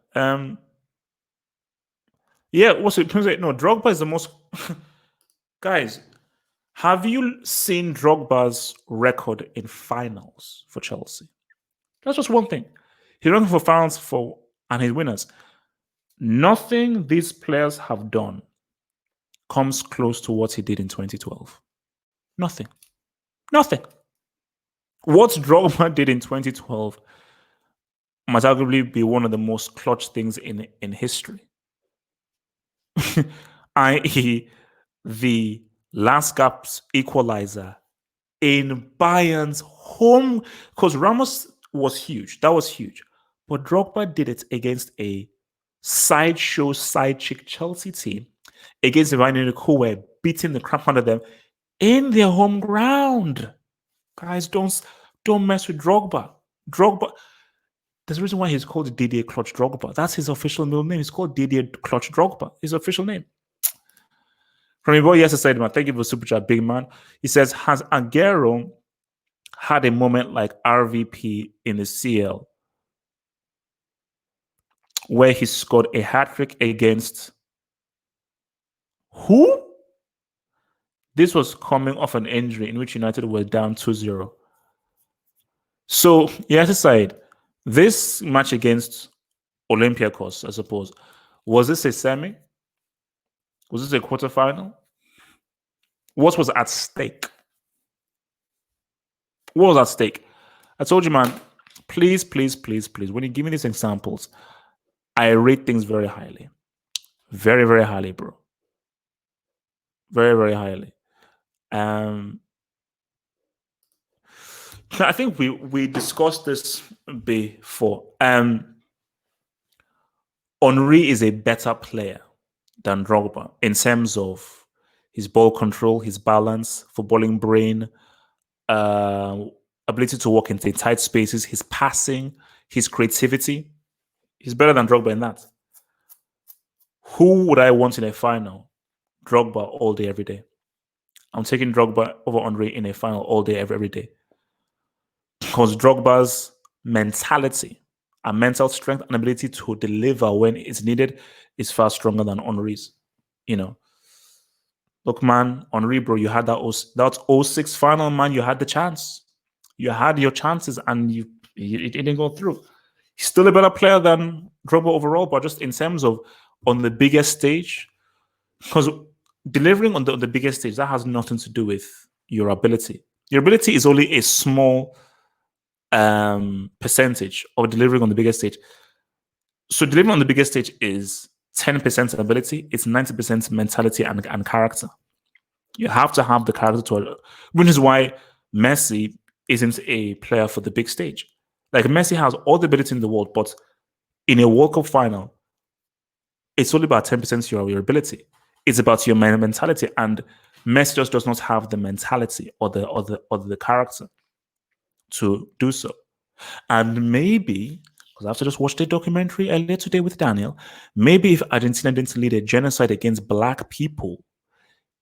S1: Yeah, what's it? No, Drogba is the most. Guys, have you seen Drogba's record in finals for Chelsea? That's just one thing. He's running for finals and his winners. Nothing these players have done comes close to what he did in 2012. Nothing. Nothing. What Drogba did in 2012 might arguably be one of the most clutch things in history. i.e., the last gaps equalizer in Bayern's home, because Ramos was huge. That was huge. But Drogba did it against a sideshow, side chick Chelsea team, against the Bayern who were beating the crap out of them in their home ground. Guys, don't mess with Drogba. Drogba. There's a reason why he's called Didier Clutch Drogba. That's his official middle name. He's called Didier Clutch Drogba. His official name. From your boy, yes, I said, man, thank you for super chat, big man. He says, has Aguero had a moment like RVP in the CL where he scored a hat-trick against who? This was coming off an injury in which United were down 2-0. So, yes, I said, this match against Olympiacos, I suppose, was this a semi? Was this a quarterfinal? What was at stake? What was at stake? I told you, man, please, please, please, please, when you give me these examples, I rate things very highly. Very, very highly, bro. Very, very highly. I think we discussed this before. Henry is a better player than Drogba in terms of his ball control, his balance, footballing brain, ability to work into tight spaces, his passing, his creativity. He's better than Drogba in that. Who would I want in a final? Drogba all day, every day. I'm taking Drogba over Henry in a final all day, every day. Because Drogba's mentality and mental strength and ability to deliver when it's needed is far stronger than Henry's. You know, look, man, Henry, bro, you had that 06 final, man. You had the chance. You had your chances and it didn't go through. He's still a better player than Drogba overall, but just in terms of on the biggest stage, Because delivering on the biggest stage, that has nothing to do with your ability. Your ability is only a small percentage of delivering on the biggest stage. So delivering on the biggest stage is 10% ability, it's 90% mentality and character. You have to have the character to, which is why Messi isn't a player for the big stage. Like Messi has all the ability in the world, but in a World Cup final, it's only about 10% your ability. It's about your mentality, and Messi just does not have the mentality or the character to do so. And maybe, because I've just watched a documentary earlier today with Daniel, maybe if Argentina didn't lead a genocide against black people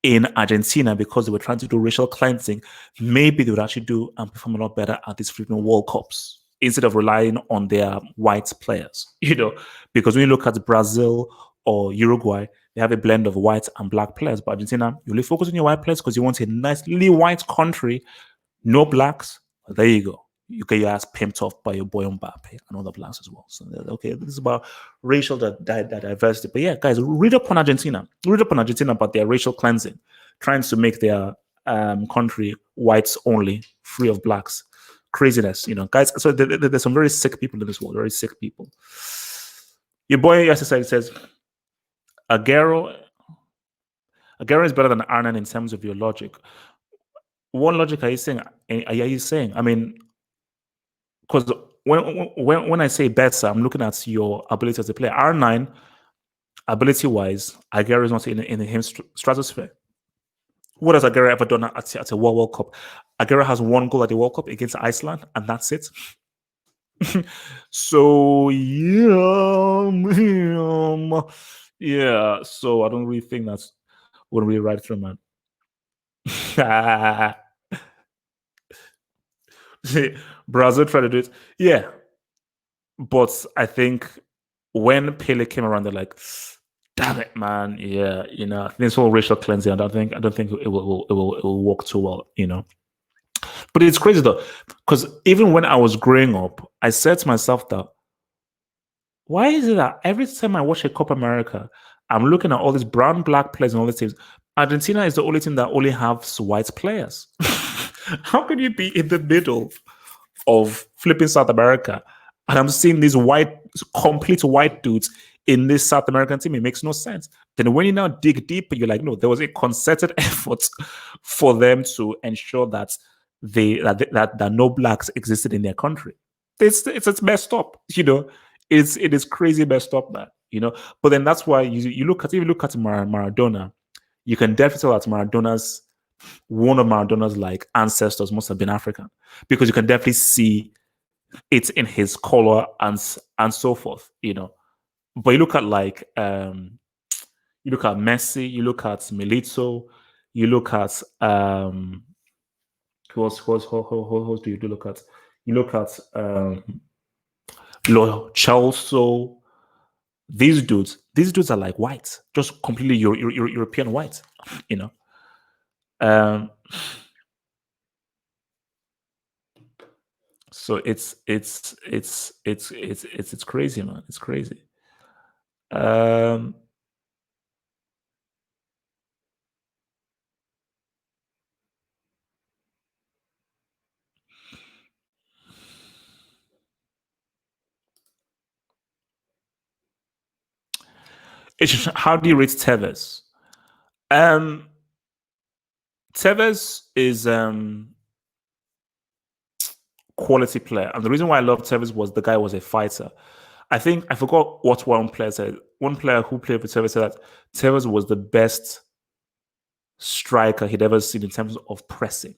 S1: in Argentina because they were trying to do racial cleansing, maybe they would actually do and perform a lot better at these freaking World Cups instead of relying on their white players, because when you look at Brazil or Uruguay, they have a blend of white and black players. But Argentina, you really focus on your white players because you want a nicely white country, no blacks. There you go. You get your ass pimped off by your boy Mbappe and other blacks as well. So, okay, this is about racial diversity. But yeah, guys, read up on Argentina. Read up on Argentina about their racial cleansing, trying to make their country whites only, free of blacks. Craziness, guys. So there's some very sick people in this world, very sick people. Your boy yesterday says, Aguero is better than Arnan in terms of your logic. What logic are you saying? I mean, because when I say better, I'm looking at your ability as a player. R9, ability-wise, Aguero is not in him stratosphere. What has Aguero ever done at a World Cup? Aguero has one goal at the World Cup against Iceland, and that's it. So yeah. So I don't really think that's what we right through, man. Brazil tried to do it, yeah. But I think when Pele came around, they're like, "Damn it, man! Yeah, this whole racial cleansing. I don't think it will work too well, But it's crazy though, because even when I was growing up, I said to myself that, why is it that every time I watch a Copa America, I'm looking at all these brown, black players and all these teams. Argentina is the only team that only has white players. How can you be in the middle of flipping South America and I'm seeing these complete white dudes in this South American team? It makes no sense. Then when you now dig deeper, you're like, no, there was a concerted effort for them to ensure that that no blacks existed in their country. It's messed up, it is crazy messed up, that, But then that's why you look at Maradona, you can definitely tell that one of Maradona's like ancestors must have been African, because you can definitely see it in his color and so forth, But you look at Messi, you look at Milito, you look at who else do you look at? You look at Lo Celso. These dudes are like white, just completely European white, So it's crazy, man. It's crazy. How do you rate Tevez? Tevez is quality player, and the reason why I love Tevez was the guy was a fighter. I think I forgot what one player said. One player who played for Tevez said that Tevez was the best striker he'd ever seen in terms of pressing.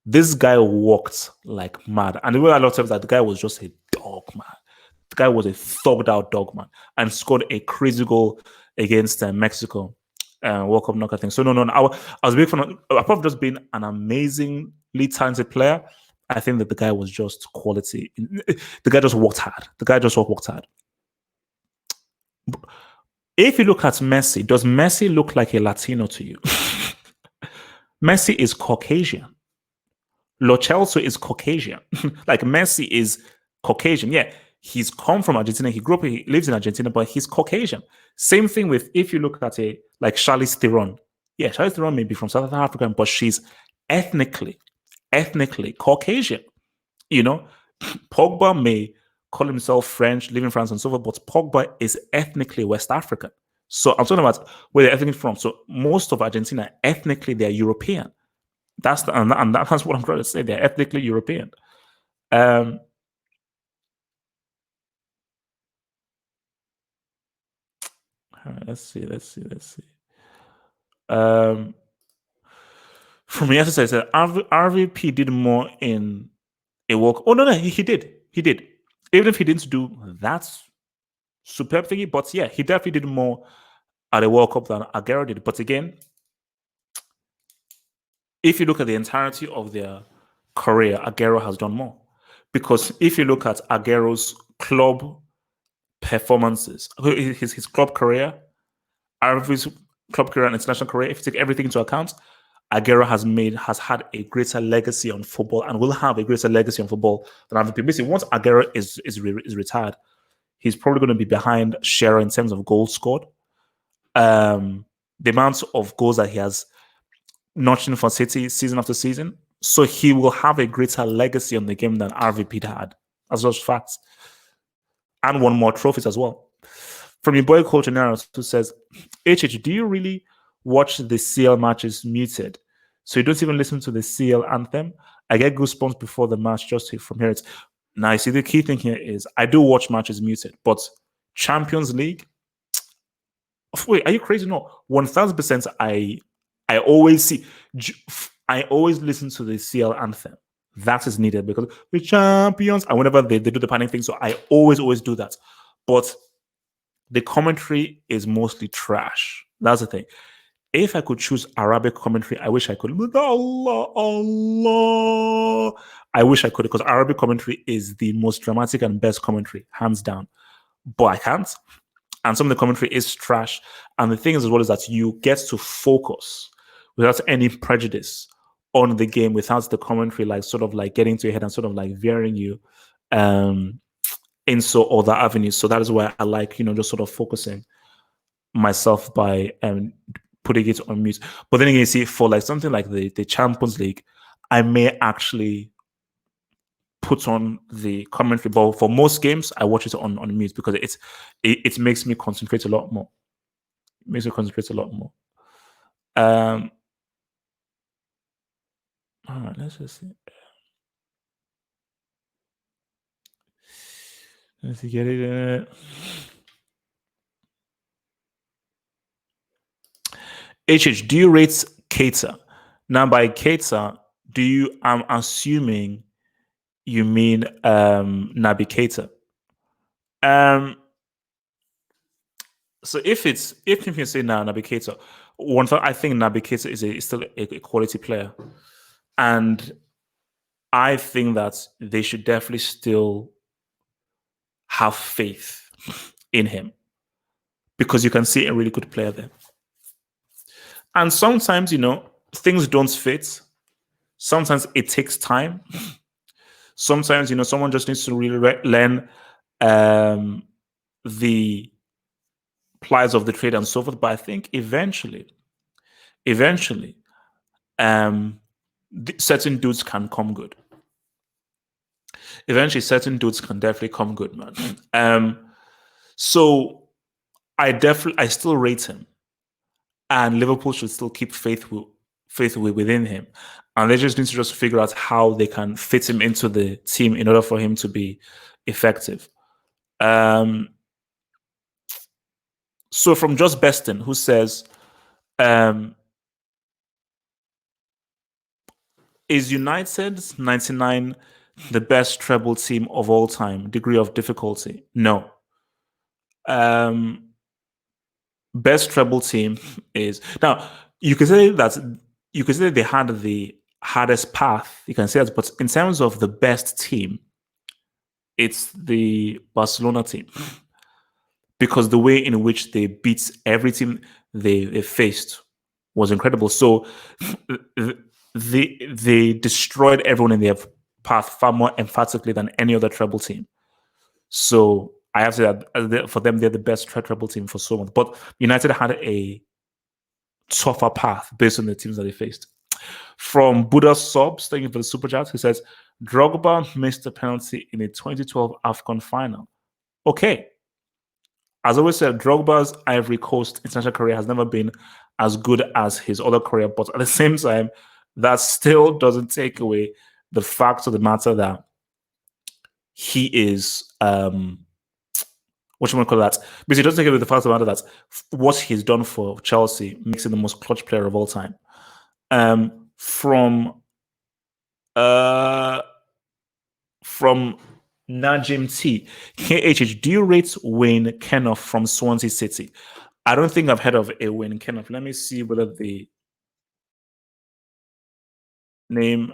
S1: This guy walked like mad, and the way I love Tevez, that the guy was just a dog, man. The guy was a thugged out dog, man, and scored a crazy goal against Mexico. World Cup knockout thing. So no, I was a big fan. Apart from just being an amazingly talented player, I think that the guy was just quality. The guy just worked hard. Worked hard. If you look at Messi, does Messi look like a Latino to you? Messi is Caucasian. Lo Celso is Caucasian. Like Messi is Caucasian. Yeah, He's come from Argentina. He grew up, he lives in Argentina, but he's Caucasian. Same thing with if you look at a like Charlize Theron. Yeah, Charlize Theron may be from South Africa, but she's ethnically, ethnically Caucasian. You know, Pogba may call himself French, live in France and so forth, but Pogba is ethnically West African. So I'm talking about where they're ethnically from. So most of Argentina, ethnically, they're European. And that's what I'm trying to say. They're ethnically European. Um, all right, let's see. Um, from yesterday, I said RVP did more in a walk. Oh no, he did. He did. Even if he didn't do that superb thingy, but yeah, he definitely did more at a World Cup than Aguero did. But again, if you look at the entirety of their career, Aguero has done more. Because if you look at Aguero's club performances, his club career, Arvi's club career and international career, if you take everything into account, Aguero has had a greater legacy on football and will have a greater legacy on football than RVP. Basically, once Aguero is retired, he's probably going to be behind Shearer in terms of goals scored. The amount of goals that he has notching for City season after season. So he will have a greater legacy on the game than RVP had. That's just facts. And won more trophies as well. From your boy Coach Naros, who says, HH, do you really watch the CL matches muted? So you don't even listen to the CL anthem? I get goosebumps before the match just from here. Now, you see, the key thing here is I do watch matches muted, but Champions League, wait, are you crazy? No, 1000%. I always see, I always listen to the CL anthem. That is needed because we're champions. And whenever they do the panic thing, so I always do that. But the commentary is mostly trash. That's the thing. If I could choose Arabic commentary, I wish I could. Allah. I wish I could because Arabic commentary is the most dramatic and best commentary, hands down. But I can't. And some of the commentary is trash. And the thing is, as well, is that you get to focus without any prejudice on the game, without the commentary like sort of like getting to your head and sort of like veering you into other avenues. So that is why I like, just sort of focusing myself by putting it on mute. But then again, you see, for like something like the Champions League, I may actually put on the commentary, but for most games, I watch it on mute because it makes me concentrate a lot more. It makes me concentrate a lot more. All right, let's just see. Let's get it. HH, do you rate Keita? Now, by Keita, I'm assuming you mean Naby Keita. So if you say Naby Keita, I think Naby Keita is still a quality player, and I think that they should definitely still have faith in him because you can see a really good player there. And sometimes, things don't fit. Sometimes it takes time. Sometimes, someone just needs to really learn the plies of the trade and so forth. But I think eventually, certain dudes can come good. Eventually, certain dudes can definitely come good, man. So I still rate him, and Liverpool should still keep faith within him, and they just need to just figure out how they can fit him into the team in order for him to be effective. So from Just Beston, who says, is United's 99 the best treble team of all time? Degree of difficulty? No. Best treble team is now you can say that they had the hardest path. You can say that, but in terms of the best team, it's the Barcelona team because the way in which they beat every team they faced was incredible. So they destroyed everyone in their path far more emphatically than any other treble team. So I have to say that for them, they're the best treble team for so long. But United had a tougher path based on the teams that they faced. From Buddha Subs, thank you for the super chat. He says Drogba missed a penalty in a 2012 AFCON final. Okay. As I always said, Drogba's Ivory Coast international career has never been as good as his other career, but at the same time, that still doesn't take away the fact of the matter that he is what you want to call that? Because it doesn't take away the fact of the matter that what he's done for Chelsea makes him the most clutch player of all time. From uh from Najim T. KHH, do you rate Wayne Kenoff from Swansea City? I don't think I've heard of a Wayne Kenoff. Let me see whether the name.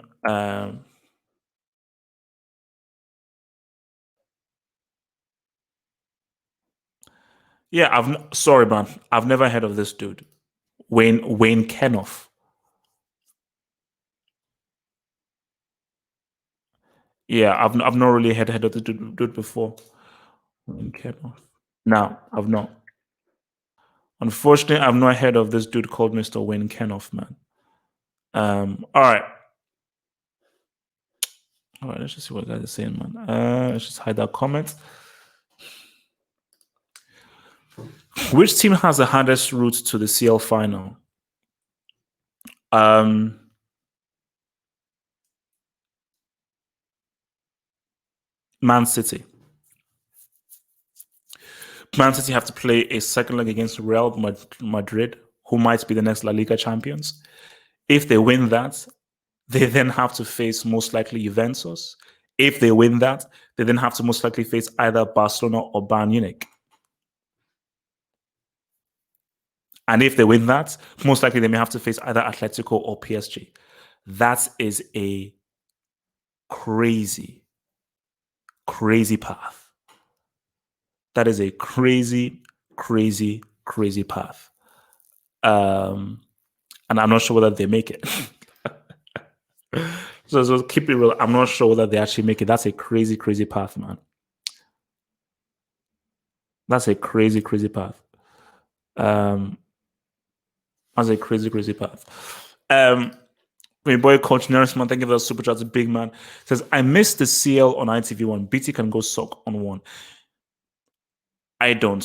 S1: Yeah, sorry, man. I've never heard of this dude. Wayne Kenoff. Yeah, I've not really heard of the dude before. Wayne Kenoff. No, I've not. Unfortunately, I've not heard of this dude called Mr. Wayne Kenoff, man. All right. All right, let's just see what guys are saying, man. Let's just hide that comment. Which team has the hardest route to the CL final? Man City. Man City have to play a second leg against Real Madrid, who might be the next La Liga champions. If they win that, they then have to face most likely Juventus. If they win that, they then have to most likely face either Barcelona or Bayern Munich. And if they win that, most likely they may have to face either Atletico or PSG. That is a crazy, crazy path. That is a crazy, crazy, crazy path. And I'm not sure whether they make it. so keep it real. I'm not sure whether they actually make it. That's a crazy, crazy path, man. That's a crazy, crazy path. That's a crazy, crazy path. My boy Coach Nurseman, thank you for the super chat. Big man says, I missed the CL on ITV1. BT can go suck on one. I don't.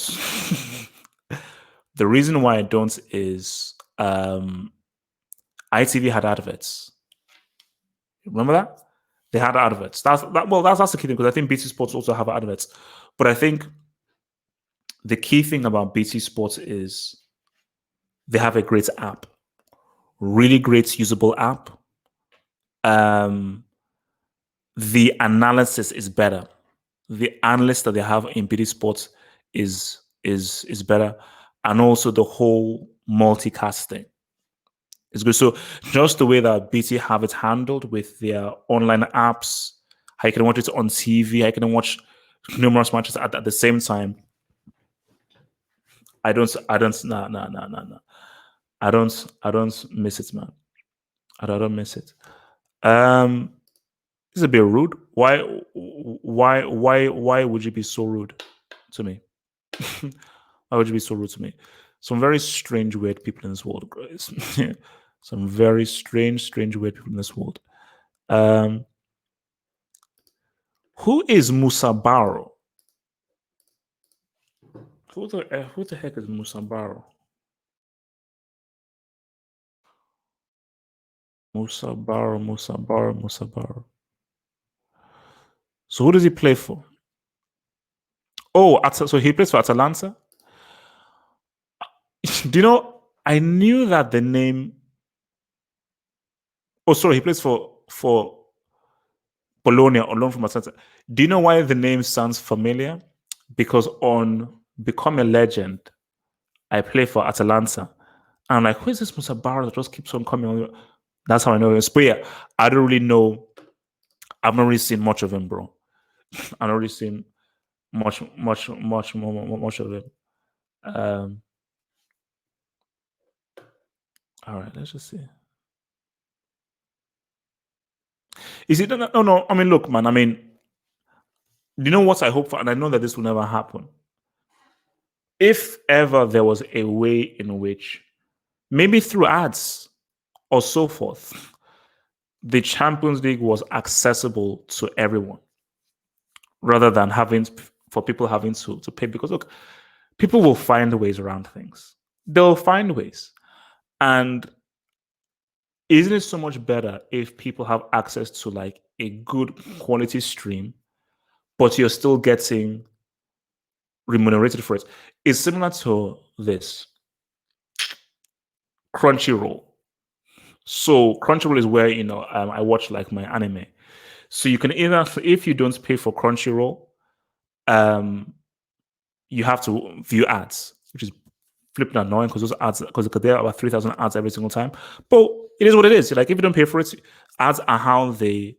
S1: The reason why I don't is ITV had adverts. Remember that? They had adverts. That's the key thing, because I think BT Sports also have adverts. But I think the key thing about BT Sports is they have a great app. Really great usable app. The analysis is better. The analyst that they have in BT Sports is better, and also the whole multicasting is good. So just the way that BT have it handled with their online apps, how you can watch it on TV, how you can watch numerous matches at the same time. I don't no. I don't miss it, man. I don't miss it. This is a bit rude. Why would you be so rude to me? Why would you be so rude to me? Some very strange, weird people in this world, guys. Some very strange, weird people in this world. Who is Musa Barrow? Who the heck is Musa Barrow? Musa Barrow. So who does he play for? Oh, so he plays for Atalanta? Do you know, I knew that the name... Oh, sorry, he plays for Bologna on loan from Atalanta. Do you know why the name sounds familiar? Because on Become a Legend, I play for Atalanta. And I'm like, who is this Musa Barrow that just keeps on coming on? That's how I know him. But yeah, I don't really know. I've not really seen much of him, bro. I've not really seen much of him. All right, let's just see. Is it no? I mean, look, man. I mean, You know what I hope for, and I know that this will never happen. If ever there was a way in which, maybe through ads or so forth, the Champions League was accessible to everyone rather than having for people having to pay. Because look, people will find ways around things. They'll find ways. And isn't it so much better if people have access to like a good quality stream, but you're still getting remunerated for it? It's similar to this Crunchyroll. So Crunchyroll is where I watch like my anime. So you can either, if you don't pay for Crunchyroll, um, you have to view ads, which is flipping annoying because those ads, because there are about 3,000 ads every single time. But it is what it is. Like if you don't pay for it, ads are how they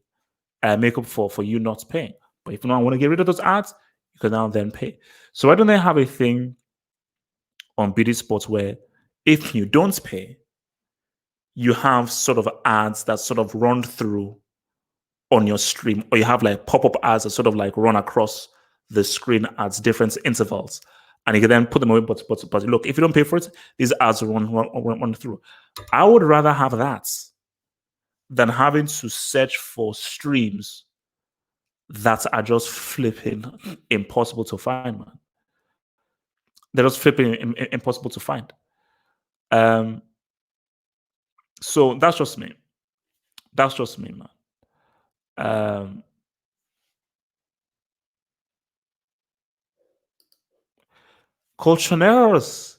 S1: make up for you not paying. But if you don't want to get rid of those ads, you can now then pay. So why don't they have a thing on BD Sports where if you don't pay, you have sort of ads that sort of run through on your stream, or you have like pop-up ads that sort of like run across the screen at different intervals, and you can then put them away. But look, if you don't pay for it, these ads will run through. I would rather have that than having to search for streams that are just flipping impossible to find, man. They're just flipping impossible to find. So that's just me. That's just me, man. Colchoneros,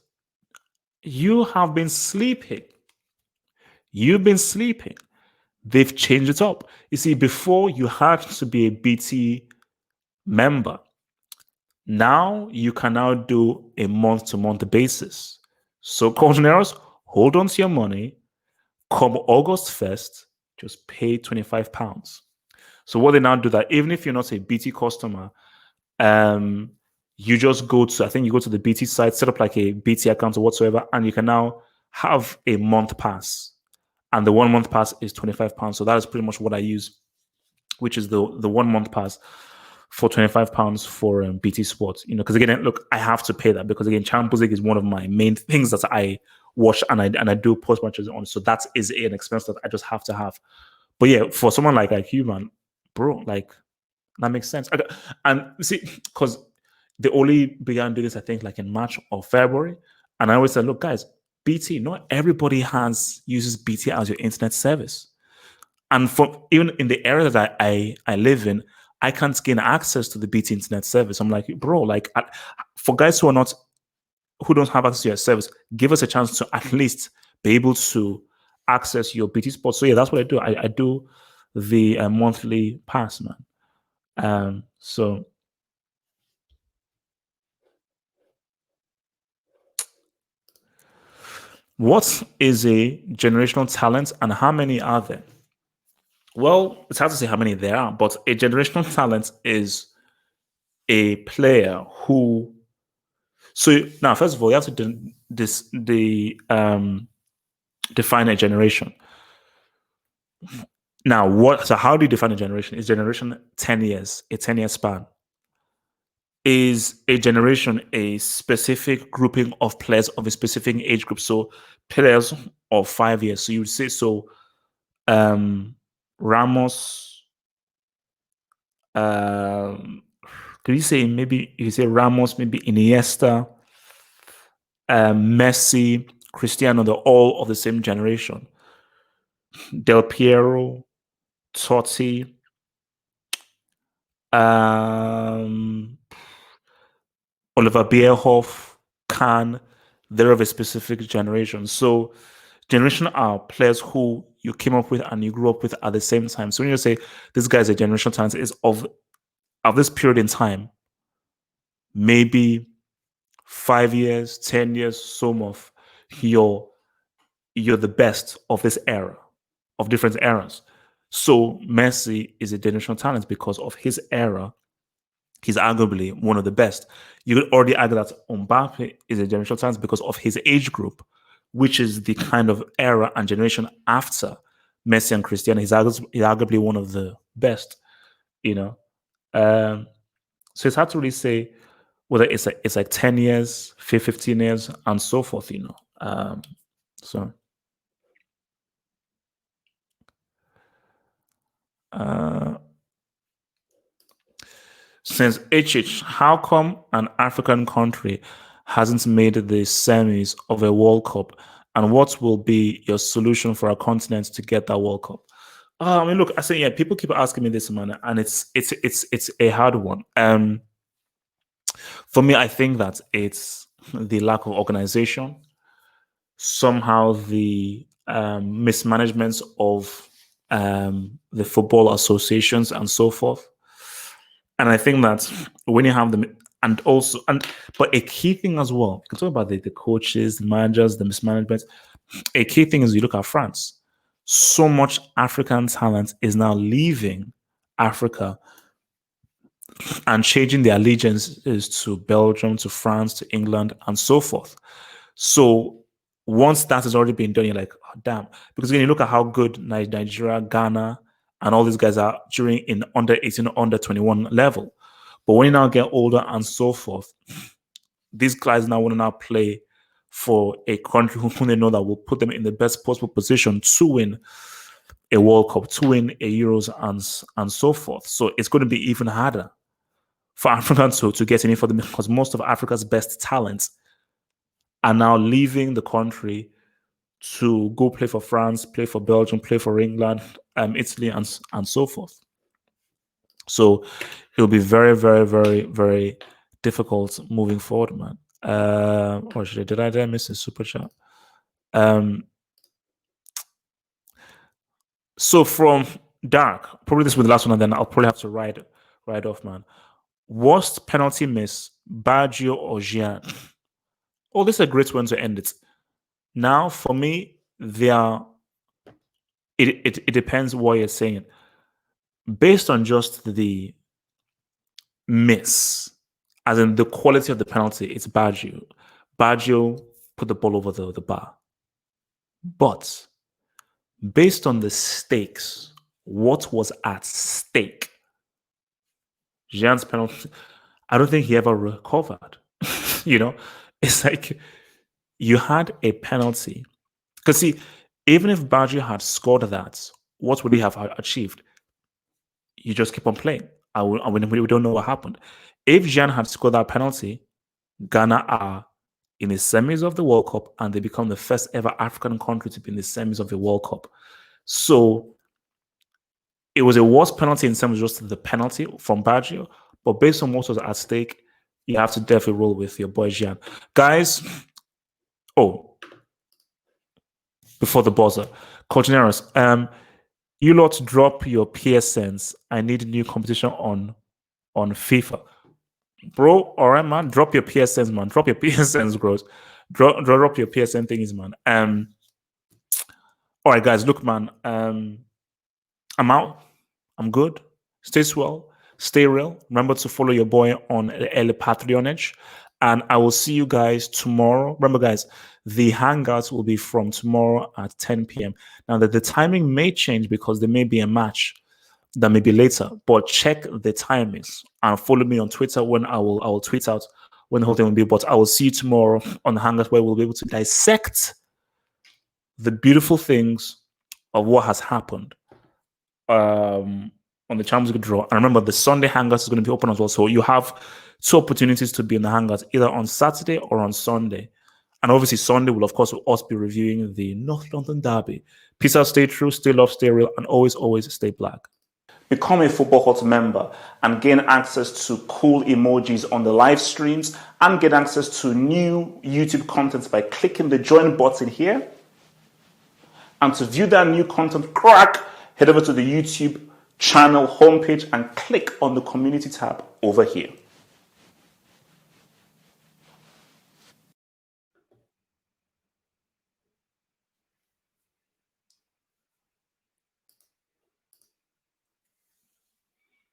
S1: you have been sleeping. You've been sleeping. They've changed it up. You see, before you had to be a BT member. Now you can now do a month-to-month basis. So Colchoneros, hold on to your money. Come August 1st, just pay £25. So what they now do that, even if you're not a BT customer, you just go to, I think you go to the BT site, set up like a BT account or whatsoever, and you can now have a month pass. And the 1 month pass is £25. So that is pretty much what I use, which is the 1 month pass for £25 for BT Sports. Because again, look, I have to pay that because again, Champions League is one of my main things that I watch and I do post matches on. So that is an expense that I just have to have. But yeah, for someone like you, man, bro, like that makes sense. And see, because they only began doing this, I think, like in March or February. And I always said, look, guys, BT, not everybody uses BT as your internet service. And for even in the area that I live in, I can't gain access to the BT internet service. I'm like, bro, like for guys who don't have access to your service, give us a chance to at least be able to access your BT Sports. So yeah, that's what I do. I do the monthly pass, man. So what is a generational talent and how many are there? Well, it's hard to say how many there are, but a generational talent is a player who. So now, first of all, you have to define a generation. Now, So how do you define a generation? Is generation 10 years, a 10-year span? Is a generation a specific grouping of players of a specific age group? So players of 5 years. So you would say so. Ramos. Could you say maybe you say Ramos, maybe Iniesta, Messi, Cristiano? They're all of the same generation. Del Piero, Totti, Oliver Bierhoff, Khan, they're of a specific generation. So generation are players who you came up with and you grew up with at the same time. So when you say this guy's a generational talent, is of this period in time, maybe 5 years, 10 years, some of you're the best of this era, of different eras. So Messi is a generational talent because of his era. He's arguably one of the best. You could already argue that Mbappe is a generational talent because of his age group, which is the kind of era and generation after Messi and Cristiano. He's arguably one of the best, you know. So it's hard to really say whether it's like 10 years, 15 years, and so forth, So uh, since HH, how come an African country hasn't made the semis of a World Cup? And what will be your solution for our continent to get that World Cup? I mean, look, I say, yeah, people keep asking me this, man, and it's a hard one. For me, I think that it's the lack of organization, somehow the mismanagement of the football associations and so forth. And I think that when you have them, and also, but a key thing as well, you can talk about the coaches, the managers, the mismanagement. A key thing is you look at France. So much African talent is now leaving Africa and changing their allegiances to Belgium, to France, to England, and so forth. So once that has already been done, you're like, oh, damn. Because when you look at how good Nigeria, Ghana, and all these guys are during in under 18, under 21 level. But when you now get older and so forth, these guys now want to now play for a country who they know that will put them in the best possible position to win a World Cup, to win a Euros, and so forth. So it's going to be even harder for Africans to get any further because most of Africa's best talents are now leaving the country to go play for France, play for Belgium, play for England, Italy, and so forth. So it'll be very, very, very, very difficult moving forward, man. Or did I miss a super chat? So from Dark, probably this will be the last one, and then I'll probably have to ride off, man. Worst penalty miss, Baggio or Gian? Oh, this is a great one to end it. Now, for me, it depends what you're saying. Based on just the miss, as in the quality of the penalty, it's Baggio. Baggio put the ball over the bar. But based on the stakes, what was at stake? Jean's penalty, I don't think he ever recovered. It's like you had a penalty. Because see, even if Baggio had scored that, what would he have achieved? You just keep on playing. We don't know what happened. If Jean had scored that penalty, Ghana are in the semis of the World Cup and they become the first ever African country to be in the semis of the World Cup. So it was a worse penalty in terms of just the penalty from Baggio, but based on what was at stake, you have to definitely roll with your boy Jean. Guys, before the buzzer, Coach you lot drop your PSNs. I need new competition on FIFA. Bro, all right, man. Drop your PSNs, man. Drop your PSNs, bros. Drop your PSN thingies, man. All right, guys. Look, man. I'm out. I'm good. Stay swell. Stay real. Remember to follow your boy on El Patreonage. And I will see you guys tomorrow. Remember, guys, the hangouts will be from tomorrow at 10 p.m. Now, the timing may change because there may be a match that may be later, but check the timings and follow me on Twitter when I will tweet out when the whole thing will be. But I will see you tomorrow on the Hangouts where we'll be able to dissect the beautiful things of what has happened on the Champions League draw. And remember, the Sunday Hangouts is going to be open as well. So you have two opportunities to be in the Hangouts, either on Saturday or on Sunday. And obviously, Sunday will, of course, also be reviewing the North London Derby. Peace out, stay true, stay love, stay real, and always, always stay black. Become a Football Hut member and gain access to cool emojis on the live streams and get access to new YouTube content by clicking the join button here. And to view that new content, head over to the YouTube channel homepage and click on the community tab over here.